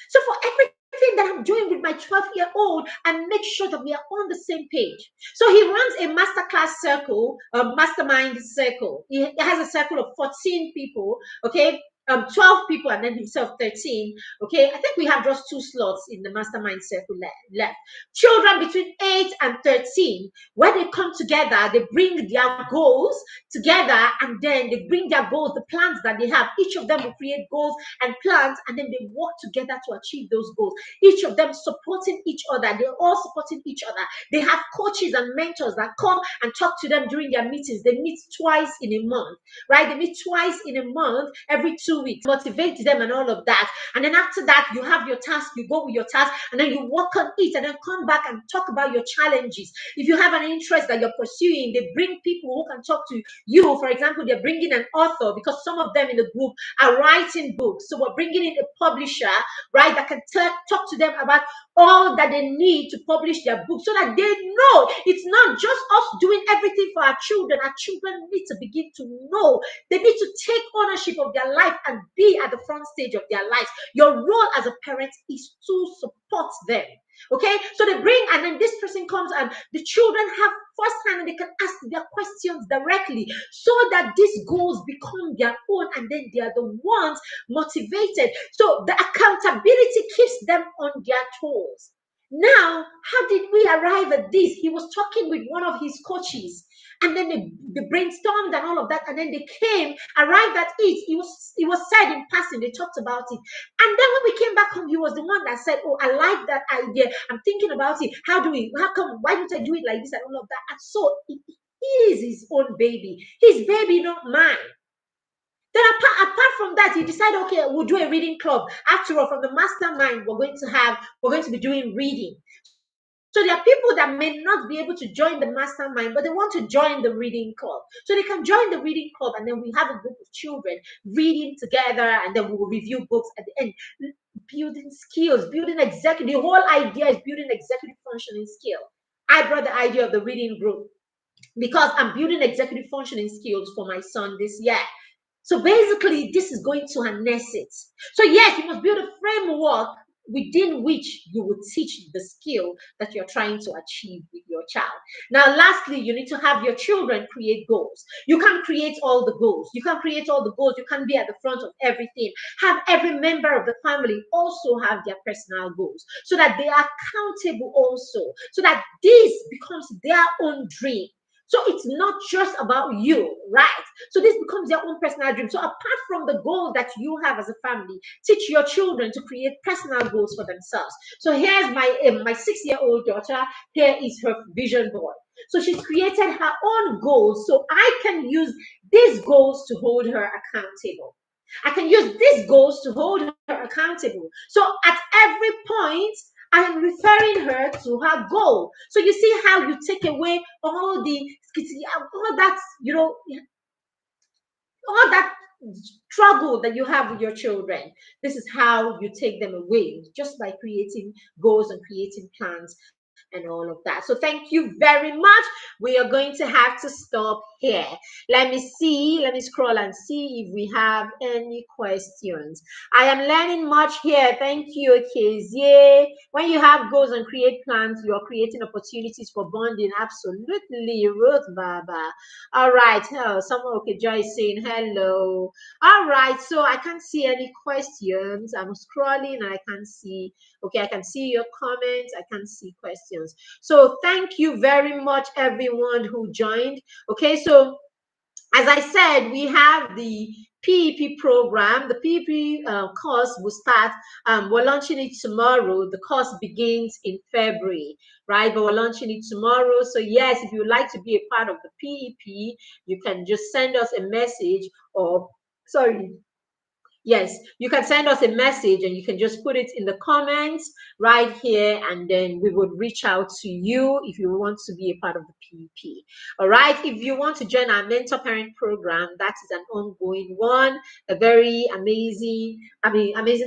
So for everything that I'm doing with my 12-year-old, I make sure that we are on the same page. So he runs a masterclass circle, a mastermind circle. He has a circle of 14 people, okay? 12 people and then himself 13. Okay, I think we have just 2 slots in the mastermind circle left. Children between 8 and 13, when they come together, they bring their goals together and then they bring their goals, the plans that they have. Each of them will create goals and plans, and then they work together to achieve those goals. Each of them supporting each other. They're all supporting each other. They have coaches and mentors that come and talk to them during their meetings. They meet twice in a month, right? They meet twice in a month, every 2 weeks, motivate them and all of that. And then after that, you have your task, you go with your task, and then you work on it, and then come back and talk about your challenges. If you have an interest that you're pursuing, they bring people who can talk to you. For example, they're bringing an author because some of them in the group are writing books. So we're bringing in a publisher, right, that can talk to them about all that they need to publish their book, so that they know it's not just us doing everything for our children. Our children need to begin to know. They need to take ownership of their life and be at the front stage of their lives. Your role as a parent is to support them. Okay, so they bring, and then this person comes, and the children have first hand, and they can ask their questions directly, so that these goals become their own, and then they are the ones motivated. So the accountability keeps them on their toes. Now, how did we arrive at this? He was talking with one of his coaches, and then they brainstormed and all of that, and then they arrived at it. It was said in passing, they talked about it. And then when we came back home, he was the one that said, "Oh, I like that idea. I'm thinking about it. How come, why don't I do it like this?" and all of that. And so it is his own baby. His baby, not mine. Then apart from that, he decided, okay, we'll do a reading club. After all, from the mastermind, we're going to be doing reading. So there are people that may not be able to join the mastermind, but they want to join the reading club. So they can join the reading club, and then we have a group of children reading together, and then we will review books at the end. Building skills, building executive. The whole idea is building executive functioning skill. I brought the idea of the reading group because I'm building executive functioning skills for my son this year. So basically, this is going to harness it. So yes, you must build a framework within which you will teach the skill that you're trying to achieve with your child. Now, lastly, you need to have your children create goals. You can't create all the goals. You can't create all the goals. You can't be at the front of everything. Have every member of the family also have their personal goals, so that they are accountable also, so that this becomes their own dream. So it's not just about you, right? So this becomes their own personal dream. So apart from the goal that you have as a family, teach your children to create personal goals for themselves. So here's my 6-year-old daughter. Here is her vision board. So she's created her own goals. So I can use these goals to hold her accountable. I can use these goals to hold her accountable. So at every point, I am referring her to her goal. So you see how you take away all that, all that struggle that you have with your children. This is how you take them away, just by creating goals and creating plans and all of that. So thank you very much. We are going to have to stop here. Let me scroll and see if we have any questions. I am learning much here. Thank you, Kezia. When you have goals and create plans, you are creating opportunities for bonding. Absolutely, Ruth Baba. All right. Oh, someone, okay, Joy is saying hello. All right. So I can't see any questions. I'm scrolling and I can't see. Okay, I can see your comments. I can see questions. So thank you very much, everyone who joined. Okay, so as I said, we have the PEP program. The PEP course will start. We're launching it tomorrow. The course begins in February, right? But we're launching it tomorrow. So yes, if you would like to be a part of the PEP, you can just send us a message or sorry, yes, you can send us a message and you can just put it in the comments right here, and then we would reach out to you if you want to be a part of the PEP. All right. If you want to join our mentor parent program, that is an ongoing one, a very amazing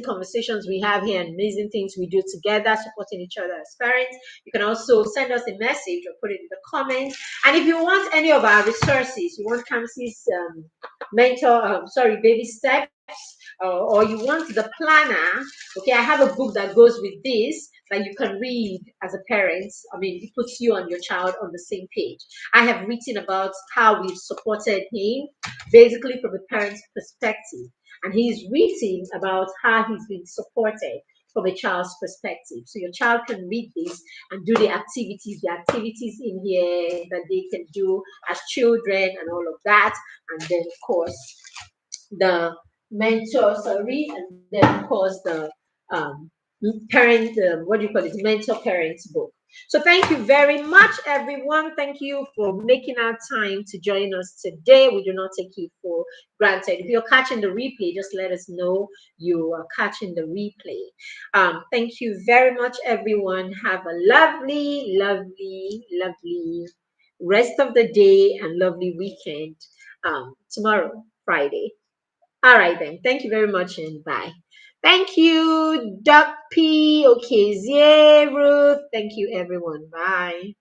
conversations we have here and amazing things we do together, supporting each other as parents. You can also send us a message or put it in the comments. And if you want any of our resources, you want Kamsi's baby steps, or you want the planner, okay, I have a book that goes with this that you can read as a parent. I mean, it puts you and your child on the same page. I have written about how we've supported him, basically from a parent's perspective, and he's written about how he's been supported from a child's perspective. So your child can read this and do the activities in here that they can do as children and all of that. And then, of course, the and then of course the um, parent, what do you call it, mentor parents book. So thank you very much, everyone. Thank you for making our time to join us today. We do not take you for granted. If you're catching the replay, just let us know you are catching the replay. Thank you very much, everyone. Have a lovely, lovely, lovely rest of the day and lovely weekend. Tomorrow, Friday. All right, then. Thank you very much and bye. Thank you, Doc P. Okay, Ruth. Thank you, everyone. Bye.